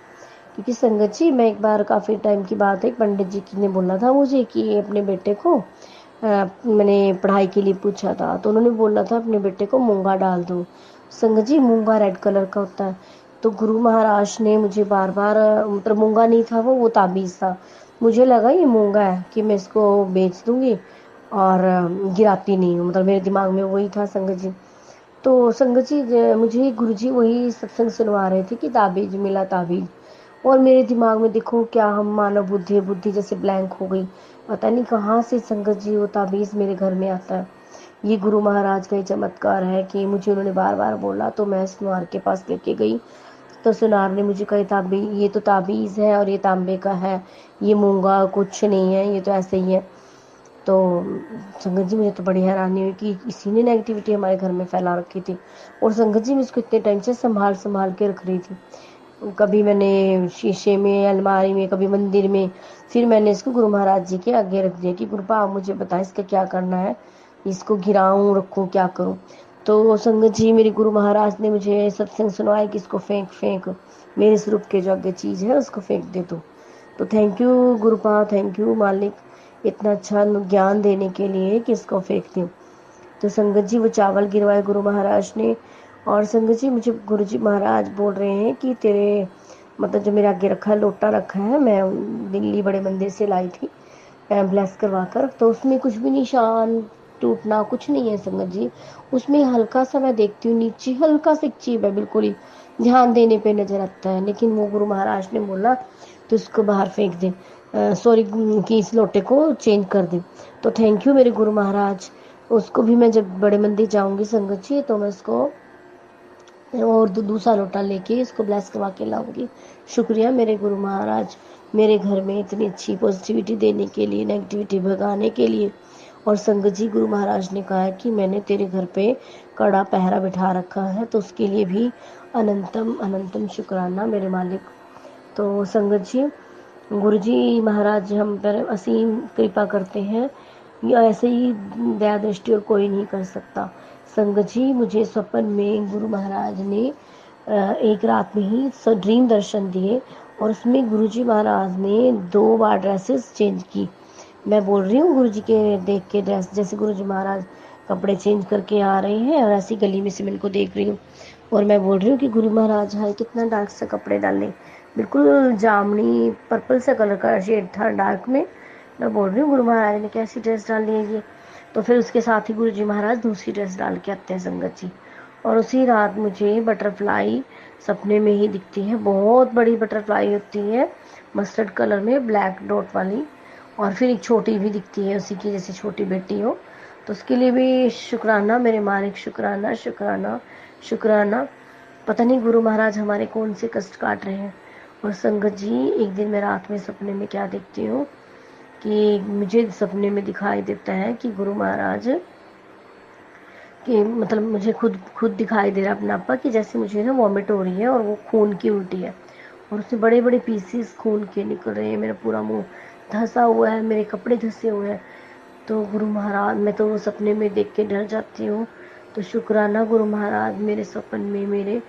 क्योंकि संगत जी, मैं एक बार, काफ़ी टाइम की बात है, पंडित जी ने बोला था मुझे कि अपने बेटे को, मैंने पढ़ाई के लिए पूछा था, तो उन्होंने बोला था अपने बेटे को मूंगा डाल दो। संगत जी, मूंगा रेड कलर का होता है। तो गुरु महाराज ने मुझे बार बार, मतलब मूंगा नहीं था वो ताबीज़ था। मुझे लगा ये मूंगा है कि मैं इसको बेच दूंगी और गिराती नहीं हूँ, मतलब मेरे दिमाग में वही था संगत जी। तो संगत जी, मुझे गुरुजी वही सत्संग सुनवा रहे थे कि ताबीज मिला ताबीज, और मेरे दिमाग में देखो क्या हम मानव बुद्धि है, बुद्धि जैसे ब्लैंक हो गई। पता नहीं कहाँ से संगत जी वो ताबीज़ मेरे घर में आता है। ये गुरु महाराज का ही चमत्कार है कि मुझे उन्होंने बार बार बोला तो मैं सुनार के पास लेके गई। तो सुनार ने मुझे कहा ये तो ताबीज़ है और ये तांबे का है, ये मूंगा कुछ नहीं है, ये तो ऐसे ही है। तो संगत जी मुझे तो बड़ी हैरानी हुई कि इसी ने नेगेटिविटी हमारे घर में फैला रखी थी। और संगत जी मैं इसको इतने टाइम से संभाल संभाल के रख रही थी, कभी मैंने शीशे में, अलमारी में, कभी मंदिर में। फिर मैंने इसको गुरु महाराज जी के आगे रख दिया कि गुरुपा आप मुझे बताएं इसका क्या करना है, इसको गिराऊं रखूं क्या करूं। तो संगत जी मेरे गुरु महाराज ने मुझे सत्संग सुनवाया कि इसको फेंक फेंक, मेरे स्वरूप के जो आगे चीज़ है उसको फेंक दे दो। तो थैंक यू गुरुपा, थैंक यू मालिक, इतना अच्छा ज्ञान देने के लिए कि इसको फेंक दूं। तो संगत जी वो चावल गिरवाए गुरु महाराज ने। और संगत जी मुझे गुरु जी महाराज बोल रहे हैं कि तेरे मतलब जो मेरे आगे रखा है, लोटा रखा है, मैं दिल्ली बड़े मंदिर से लाई थी ब्लेस करवा कर, तो उसमें कुछ भी निशान टूटना कुछ नहीं है संगत जी। उसमें हल्का सा मैं देखती हूँ नीचे हल्का सा एक चीज है, बिल्कुल ही ध्यान देने पे नजर आता है, लेकिन वो गुरु महाराज ने बोला तो उसको बाहर फेंक दे, सॉरी कि इस लोटे को चेंज कर दे। तो थैंक यू मेरे गुरु महाराज। उसको भी मैं जब बड़े मंदिर जाऊंगी संगत जी तो मैं उसको और दूसरा लोटा लेके इसको ब्लेस करवा के लाऊंगी। शुक्रिया मेरे गुरु महाराज, मेरे घर में इतनी अच्छी पॉजिटिविटी देने के लिए, नेगेटिविटी भगाने के लिए। और संगत जी गुरु महाराज ने कहा है कि मैंने तेरे घर पे कड़ा पहरा बिठा रखा है, तो उसके लिए भी अनंतम अनंतम शुक्राना मेरे मालिक। तो संगत जी गुरु जी महाराज हम पर असीम कृपा करते हैं, या ऐसे ही दया दृष्टि और कोई नहीं कर सकता। संगत जी मुझे स्वप्न में गुरु महाराज ने एक रात में ही ड्रीम दर्शन दिए और उसमें गुरु जी महाराज ने 2 बार ड्रेसेस चेंज की। मैं बोल रही हूँ गुरु जी के देख के ड्रेस, जैसे गुरु जी महाराज कपड़े चेंज करके आ रहे हैं और ऐसी गली में से मैं इनको देख रही हूँ। और मैं बोल रही हूँ कि गुरु महाराज हाय कितना डार्क सा कपड़े डाले, बिल्कुल जामनी पर्पल सा कलर का शेड था डार्क में। मैं बोल रही हूँ गुरु महाराज ने कैसी ड्रेस डाली है ये। तो फिर उसके साथ ही गुरु जी महाराज दूसरी ड्रेस डाल के आते हैं संगत जी। और उसी रात मुझे बटरफ्लाई सपने में ही दिखती है, बहुत बड़ी बटरफ्लाई होती है मस्टर्ड कलर में ब्लैक डॉट वाली। और फिर एक छोटी भी दिखती है उसी की जैसे छोटी बेटी हो। तो उसके लिए भी शुक्राना मेरे मालिक, शुक्राना शुक्राना शुक्राना। पता नहीं गुरु महाराज हमारे कौन से कष्ट काट रहे हैं। और संगत जी एक दिन मैं रात में सपने में क्या देखती हूँ कि मुझे सपने में दिखाई देता है कि गुरु महाराज कि मतलब मुझे खुद दिखाई दे रहा अपना आपा कि जैसे मुझे ना वॉमिट हो रही है और वो खून की उल्टी है और उसमें बड़े बड़े पीसेस खून के निकल रहे हैं, मेरा पूरा मुंह धंसा हुआ है, मेरे कपड़े धंसे हुए हैं। तो गुरु महाराज मैं तो वो सपने में देख के डर जाती हूँ। तो शुक्राना गुरु महाराज मेरे सपन में मेरे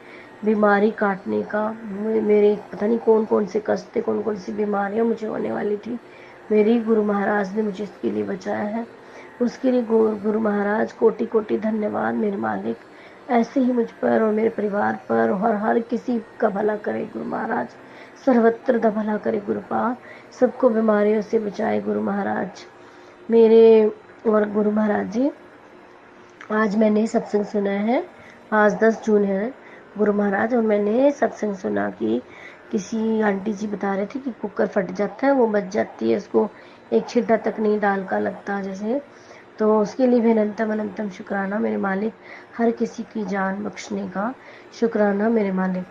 बीमारी काटने का, मेरे पता नहीं कौन कौन से कष्ट थे, कौन कौन सी बीमारियाँ मुझे होने वाली थी, मेरी गुरु महाराज ने मुझे इसके लिए बचाया है। उसके लिए गुरु महाराज कोटि कोटि धन्यवाद मेरे मालिक। ऐसे ही मुझ पर और मेरे परिवार पर और हर किसी का भला करे गुरु महाराज, सर्वत्र दा भला करे गुरुपा, सबको बीमारियों से बचाए गुरु महाराज मेरे। और गुरु महाराज जी आज मैंने सत्संग सुना है, आज 10 जून है गुरु महाराज, और मैंने सत्संग सुना कि किसी आंटी जी बता रहे थे कि कुकर फट जाता है, वो बच जाती है, उसको एक छिट्टा तक नहीं डाल का लगता जैसे। तो उसके लिए भी अनंतम अनंतम शुक्राना मेरे मालिक, हर किसी की जान बख्शने का शुक्राना मेरे मालिक।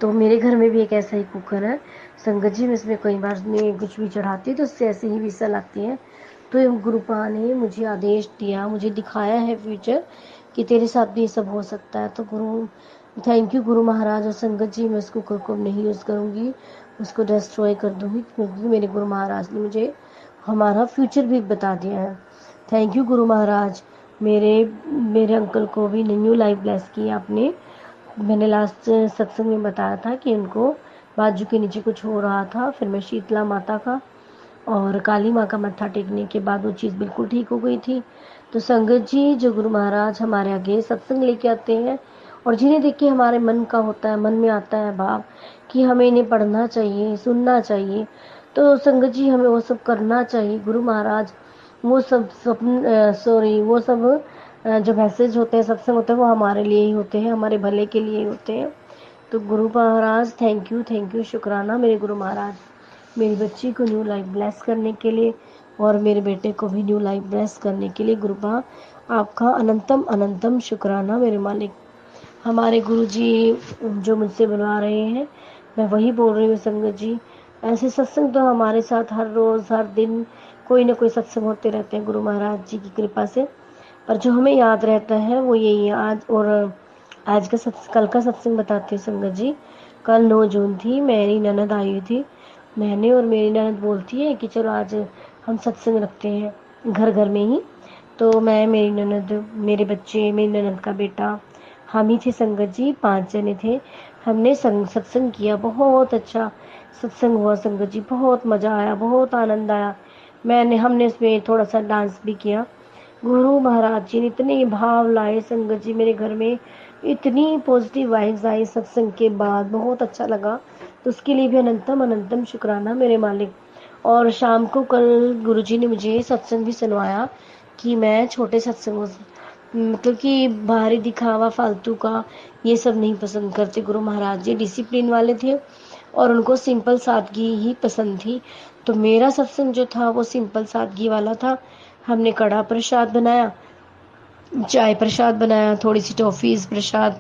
तो मेरे घर में भी एक ऐसा ही कुकर है संगत जी, मैं इसमें कई बार में कुछ भी चढ़ाती हूँ तो उससे ऐसे ही विसल आती है। तो गुरुपा ने मुझे आदेश दिया, मुझे दिखाया है फ्यूचर कि तेरे साथ भी ये सब हो सकता है। तो गुरु थैंक यू गुरु महाराज। और संगत जी मैं उस कुकर को नहीं यूज़ करूँगी, उसको डिस्ट्रॉय कर दूँगी, क्योंकि मेरे गुरु महाराज ने मुझे हमारा फ्यूचर भी बता दिया है। Thank you Guru Maharaj. मेरे अंकल को भी न्यू लाइफ ब्लेस की आपने। मैंने लास्ट सत्संग में बताया था कि उनको बाजू के नीचे कुछ हो रहा था, फिर मैं शीतला माता का और काली माँ का मत्था टेकने के बाद वो चीज़ बिल्कुल ठीक हो गई थी। तो संगत जी जो गुरु महाराज हमारे आगे सत्संग लेके आते हैं और जिन्हें देख के हमारे मन का होता है, मन में आता है भाव कि हमें इन्हें पढ़ना चाहिए, सुनना चाहिए, तो संगत जी हमें वो सब करना चाहिए। गुरु महाराज वो सब जो मैसेज होते हैं, सत्संग होते हैं, वो हमारे लिए ही होते हैं, हमारे भले के लिए ही होते हैं। तो गुरु महाराज थैंक यू शुक्राना मेरे गुरु महाराज, मेरी बच्ची को न्यू लाइफ ब्लेस करने के लिए और मेरे बेटे को भी न्यू लाइफ ब्लेस करने के लिए। गुरुपा आपका अनंतम अनंतम शुक्राना मेरे मालिक। हमारे गुरु जी जो मुझसे बुलवा रहे हैं मैं वही बोल रही हूँ संगत जी। ऐसे सत्संग तो हमारे साथ हर रोज़ हर दिन कोई ना कोई सत्संग होते रहते हैं गुरु महाराज जी की कृपा से, पर जो हमें याद रहता है वो यही है। आज का कल का सत्संग बताते हैं संगत जी। कल 9 जून थी, मेरी ननद आई हुई थी। मैंने और मेरी ननद बोलती है कि चलो आज हम सत्संग रखते हैं घर घर में ही। तो मैं, मेरी ननद, मेरे बच्चे, मेरी ननद का बेटा, हम ही थे संगत जी, 5 जने थे। हमने सत्संग किया, बहुत अच्छा सत्संग हुआ संगत जी, बहुत मज़ा आया, बहुत आनंद आया। हमने इसमें थोड़ा सा डांस भी किया। गुरु महाराज जी ने इतने भाव लाए संगत जी मेरे घर में, इतनी पॉजिटिव वाइब्स आई सत्संग के बाद, बहुत अच्छा लगा। तो उसके लिए भी अनंतम अनंतम शुक्राना मेरे मालिक। और शाम को कल गुरुजी ने मुझे सत्संग भी सुनवाया कि मैं छोटे सत्संगों मतलब कि बाहरी दिखावा फालतू का ये सब नहीं पसंद करते। गुरु महाराज जी डिसिप्लिन वाले थे और उनको सिंपल सादगी ही पसंद थी। तो मेरा सत्संग जो था वो सिंपल सादगी वाला था। हमने कड़ा प्रसाद बनाया, चाय प्रसाद बनाया, थोड़ी सी टॉफीज प्रसाद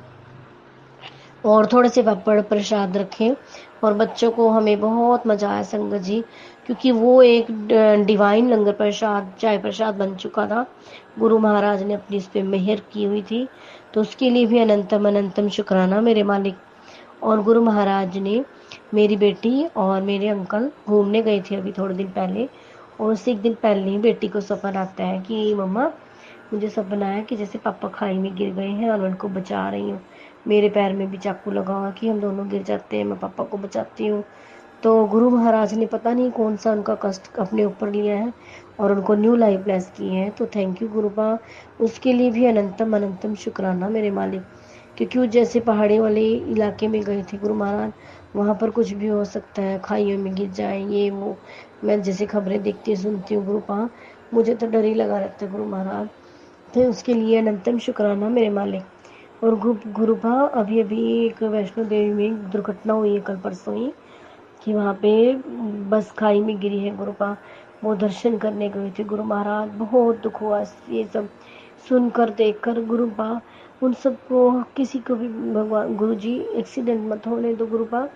और थोड़े से पापड़ प्रसाद रखे। और बच्चों को हमें बहुत मजा आया संगत जी, क्योंकि वो एक डिवाइन लंगर प्रसाद चाय प्रसाद बन चुका था। गुरु महाराज ने अपनी इस पे मेहर की हुई थी, तो उसके लिए भी अनंतम अनंतम शुक्राना मेरे मालिक। और गुरु महाराज ने मेरी बेटी और मेरे अंकल घूमने गए थे अभी थोड़े दिन पहले, और उससे एक दिन पहले ही बेटी को सपना आता है कि मम्मा मुझे सपना आया कि जैसे पापा खाई में गिर गए हैं और उनको बचा रही हूँ। मेरे पैर में भी चाकू लगा हुआ कि हम दोनों गिर जाते हैं, मैं पापा को बचाती हूँ। तो गुरु महाराज ने पता नहीं कौन सा उनका कष्ट अपने ऊपर लिया है और उनको न्यू लाइफ ब्लेस की है। तो थैंक यू गुरुपा, उसके लिए भी अनंतम अनंतम शुक्राना मेरे मालिक। क्योंकि वो जैसे पहाड़ी वाले इलाके में गए थे गुरु महाराज, वहाँ पर कुछ भी हो सकता है, खाइयों में गिर जाए ये वो। मैं जैसे खबरें देखती सुनती हूँ गुरुपा, मुझे तो डर ही लगा रहता है गुरु महाराज। तो उसके लिए अनंतम शुक्राना मेरे मालिक। और गुरुपा अभी एक वैष्णो देवी में दुर्घटना हुई है कल परसों ही, कि वहाँ पे बस खाई में गिरी है गुरुपा। वो दर्शन करने गए थे गुरु महाराज, बहुत दुख हुआ ये सब सुनकर देखकर गुरुपा। उन सबको किसी को भी भगवान गुरु जी एक्सीडेंट मत होने दो गुरुपा,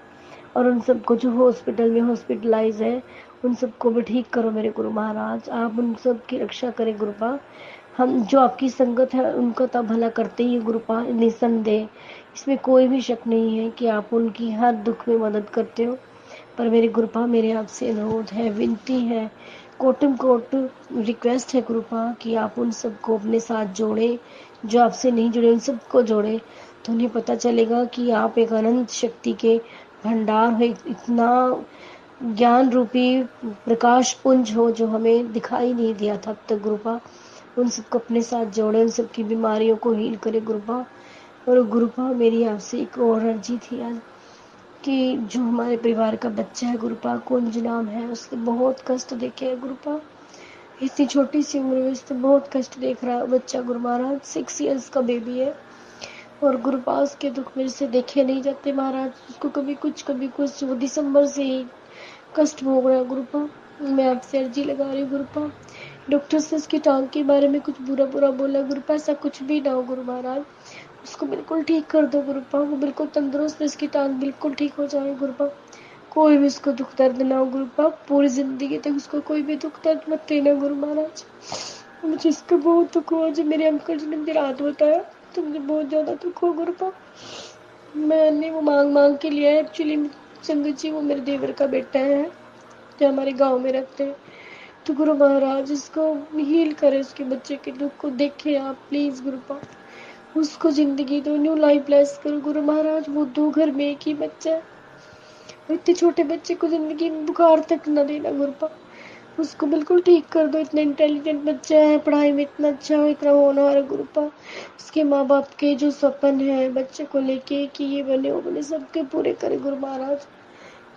और उन सबको जो हॉस्पिटल में हॉस्पिटलाइज है उन सबको भी ठीक करो मेरे गुरु महाराज। आप उन सब की रक्षा करें गुरुपा। हम जो आपकी संगत है उनका तो भला करते ही गुरुपा, निसंदेह इसमें कोई भी शक नहीं है कि आप उनकी हर दुख में मदद करते हो। पर मेरे गुरुपा, मेरे आपसे अनुरोध है, विनती है, कोटम कोट रिक्वेस्ट है गुरुपा कि आप उन सबको अपने साथ जोड़ें, जो आपसे नहीं जुड़े उन सबको जोड़ें। तो उन्हें पता चलेगा कि आप एक अनंत शक्ति के भंडार हो, इतना ज्ञान रूपी प्रकाश पुंज हो जो हमें दिखाई नहीं दिया था अब तक गुरुपा। उन सबको अपने साथ जोड़े, उन सबकी बीमारियों को हील करे गुरुपा। और गुरुपा मेरी आपसे एक और अर्जी थी आज, कि जो हमारे परिवार का बच्चा है गुरुपा, कुंज नाम है, उसके बहुत कष्ट देखे है गुरुपा। इतनी छोटी सी उम्र में उसने बहुत कष्ट देख रहा है बच्चा गुरु महाराज, 6 इयर्स का बेबी है। और गुरुपा उसके दुख मेरे से देखे नहीं जाते महाराज, उसको कभी कुछ वो दिसंबर से ही कष्ट भोग रहा है गुरुपा। मैं आपसे अर्जी लगा रही हूँ गुरुपा, डॉक्टर से उसकी टांग के बारे में कुछ बुरा बोला गुरुपा, ऐसा कुछ भी ना हो गुरु महाराज, उसको बिल्कुल ठीक कर दो गुरुपा, वो बिल्कुल तंदुरुस्त, इसकी टांग बिल्कुल ठीक हो जाए गुरुपा। कोई भी उसको दुख दर्द ना हो गुरुपा, पूरी जिंदगी तक उसको कोई भी दुख दर्द मत देना गुरु महाराज। मुझे इसका बहुत दुख हुआ, जब मेरे अंकल जी ने मुझे रात बताया तो मुझे बहुत ज्यादा दुख हुआ गुरुपा। मैंने वो मांग के लिया है एक्चुअली संगत जी, वो मेरे देवर का बेटा है जो हमारे गाँव में रहते हैं। तो गुरु महाराज इसको हील करे, उसके बच्चे के दुख को देखे आप प्लीज गुरुपा, उसको जिंदगी दो, न्यू लाइफ ब्लेस करो गुरु महाराज। वो 2 घर में एक ही बच्चा है, इतने छोटे बच्चे को जिंदगी में बुखार तक न देना गुरुपा, उसको बिल्कुल ठीक कर दो। इतना इंटेलिजेंट बच्चा है, पढ़ाई में इतना अच्छा हो, इतना होनहार है गुरुपा। उसके माँ बाप के जो सपन है बच्चे को लेके कि ये बने वो बने, सबके पूरे करे गुरु महाराज।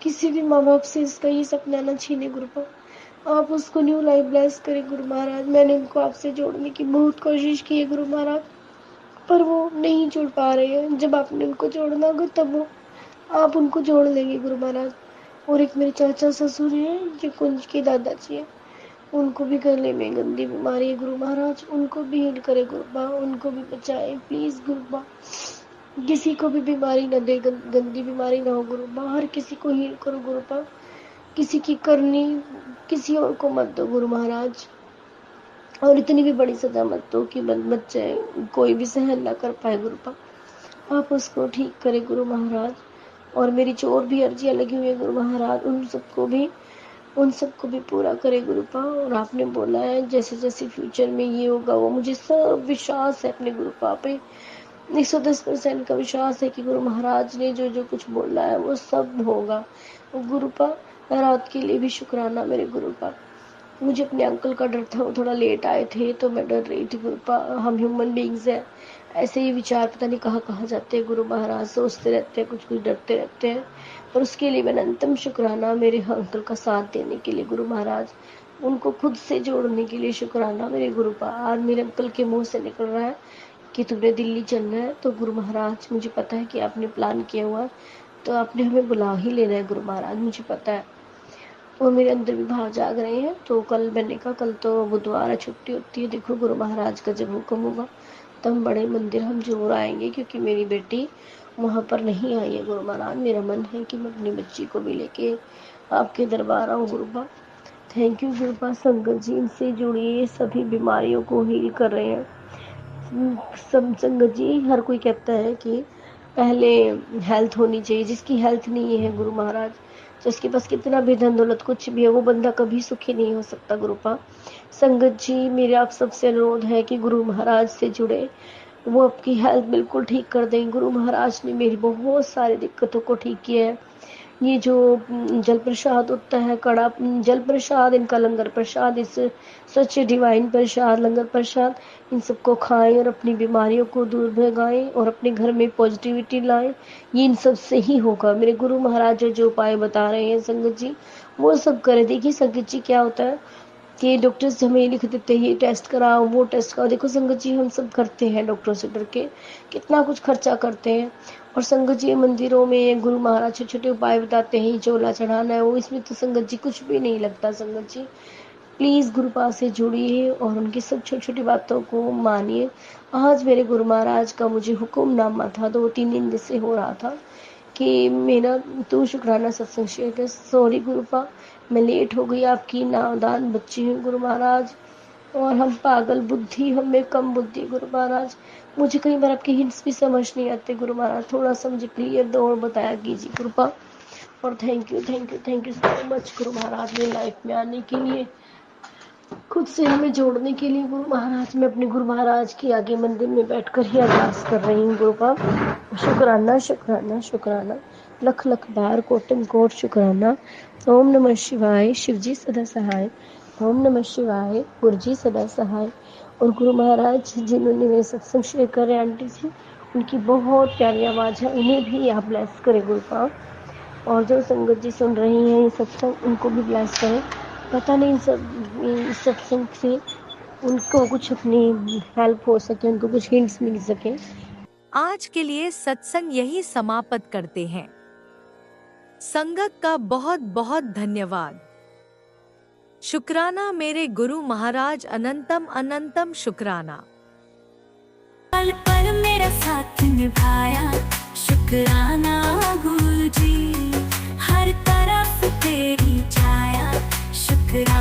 किसी भी माँ बाप से इसका ये सपना न छीने गुरुपा, आप उसको न्यू लाइफ ब्लेस करें गुरु महाराज। मैंने उनको आपसे जोड़ने की बहुत कोशिश की है गुरु महाराज, पर वो नहीं जुड़ पा रहे हैं। जब आपने उनको जोड़ना होगा तब वो आप उनको जोड़ लेंगे गुरु महाराज। और एक मेरे चाचा ससुर हैं जो कुंज के दादाजी हैं, उनको भी गले में गंदी बीमारी है गुरु महाराज, उनको भी हील करे गुरुपा, उनको भी बचाए प्लीज गुरुपा। किसी को भी बीमारी न दे, गंदी बीमारी ना हो गुरुपा, हर किसी को हील करो गुरुपा। किसी की करनी किसी और को मत दो गुरु महाराज, और इतनी भी बड़ी सजा मत दो कि बच्चे कोई भी सहन ना कर पाए गुरुपा। आप उसको ठीक करे गुरु महाराज। और मेरी जो और भी अर्जियां लगी हुई है गुरु महाराज, उन सबको भी पूरा करे गुरुपा। और आपने बोला है जैसे जैसे फ्यूचर में ये होगा वो, मुझे सब विश्वास है अपने गुरुपा पे, 110% का विश्वास है कि गुरु महाराज ने जो जो कुछ बोला है वो सब होगा गुरुपा। रात के लिए भी शुक्राना मेरे गुरुपा। मुझे अपने अंकल का डर था, वो थोड़ा लेट आए थे तो मैं डर रही थी गुरुपा। हम ह्यूमन बीइंग्स हैं, ऐसे ही विचार पता नहीं कहाँ जाते हैं गुरु महाराज, सोचते रहते हैं, कुछ डरते रहते हैं। और उसके लिए मैंने अंतिम शुक्राना मेरे अंकल का साथ देने के लिए गुरु महाराज, उनको खुद से जोड़ने के लिए शुक्राना मेरे गुरुपा। आज मेरे अंकल के मुंह से निकल रहा है कि तुमने दिल्ली चलना है, तो गुरु महाराज मुझे पता है कि आपने प्लान किया हुआ, तो आपने हमें बुला ही लेना है गुरु महाराज, मुझे पता है। और मेरे अंदर भी भाव जाग रहे हैं। तो कल मैंने कहा कल तो बुधवार है, छुट्टी होती है, देखो गुरु महाराज का जब हुक्म होगा तब बड़े मंदिर हम जरूर आएंगे, क्योंकि मेरी बेटी वहाँ पर नहीं आई है गुरु महाराज। मेरा मन है कि मैं अपनी बच्ची को भी लेके आपके दरबार आऊँ गुरुपा। Thank you गुरुपा। संगत जी इनसे जुड़िए, सभी बीमारियों को हील कर रहे हैं सब। संगत जी हर कोई कहता है कि पहले हेल्थ होनी चाहिए, जिसकी हेल्थ नहीं है गुरु महाराज, जिसके पास कितना भी धन दौलत कुछ भी है, वो बंदा कभी सुखी नहीं हो सकता गुरुपा। संगत जी मेरे आप सबसे अनुरोध है कि गुरु महाराज से जुड़े, वो आपकी हेल्थ बिल्कुल ठीक कर देंगे। गुरु महाराज ने मेरी बहुत सारी दिक्कतों को ठीक किया है। ये जो जल प्रसाद होता है, कड़ा जल प्रसाद, इनका लंगर प्रसाद, इस सच डिवाइन प्रसाद, लंगर प्रसाद, इन सबको खाएं और अपनी बीमारियों को दूर भगाएं और अपने घर में पॉजिटिविटी लाएं। ये इन सब से ही होगा। मेरे गुरु महाराज जो उपाय बता रहे हैं संगत जी, वो सब करें। देखिए संगत जी क्या होता है कि डॉक्टर्स हमें लिख देते हैं ये टेस्ट कराओ वो टेस्ट कराओ। देखो संगत जी हम सब करते हैं डॉक्टरों से डर के, कितना कुछ खर्चा करते हैं। और संगत जी मंदिरों में गुरु महाराज छोटे छोटे उपाय बताते हैं, चोला चढ़ाना है वो, इसमें तो संगत जी कुछ भी नहीं लगता। संगत जी प्लीज गुरुपा से जुड़िए और उनकी सब छोटी छोटी बातों को मानिए। आज मेरे गुरु महाराज का मुझे हुक्मनामा था, 2-3 दिन से हो रहा था कि मेरा तू शुक्राना सत्संग शेयर कर। सॉरी गुरुपा, मैं लेट हो गई, आपकी नादान बच्ची हूँ गुरु महाराज, और हम पागल बुद्धि, हमें कम बुद्धि गुरु महाराज। मुझे कई बार आपके हिंट्स भी समझ नहीं आते गुरु महाराज, थोड़ा सा मुझे क्लियर दो और बताया कीजिए कृपा। और thank you so much Guru Maharaj मेरी लाइफ में आने के लिए, खुद से हमें जोड़ने के लिए गुरु महाराज। मैं अपने गुरु महाराज के आगे मंदिर में बैठकर ही अरदास कर रही हूँ गुरुपा। शुक्राना शुक्राना शुक्राना, लख लख बार कोटन कोट शुक्राना। ओम नमः शिवाय, शिवजी सदा सहाय। ओम नमः शिवाय, गुरुजी सदा सहाय। और गुरु महाराज जिन्होंने मेरे सत्संग शेयर करे आंटी जी, उनकी बहुत प्यारी आवाज़ है, उन्हें भी आप ब्लेस करें गुरुपा। और जो संगत जी सुन रही हैं ये सत्संग, उनको भी ब्लेस करें। पता नहीं इस सत्संग से उनको कुछ अपनी हेल्प हो सके, उनको कुछ हिंट्स मिल सके। आज के लिए सत्संग यही समाप्त करते हैं। संगत का बहुत बहुत धन्यवाद। शुक्राना मेरे गुरु महाराज, अनंतम अनंतम शुक्राना। पल पल मेरा साथ निभाया, शुक्राना गुरु जी, हर तरफ तेरी छाया, शुक्राना।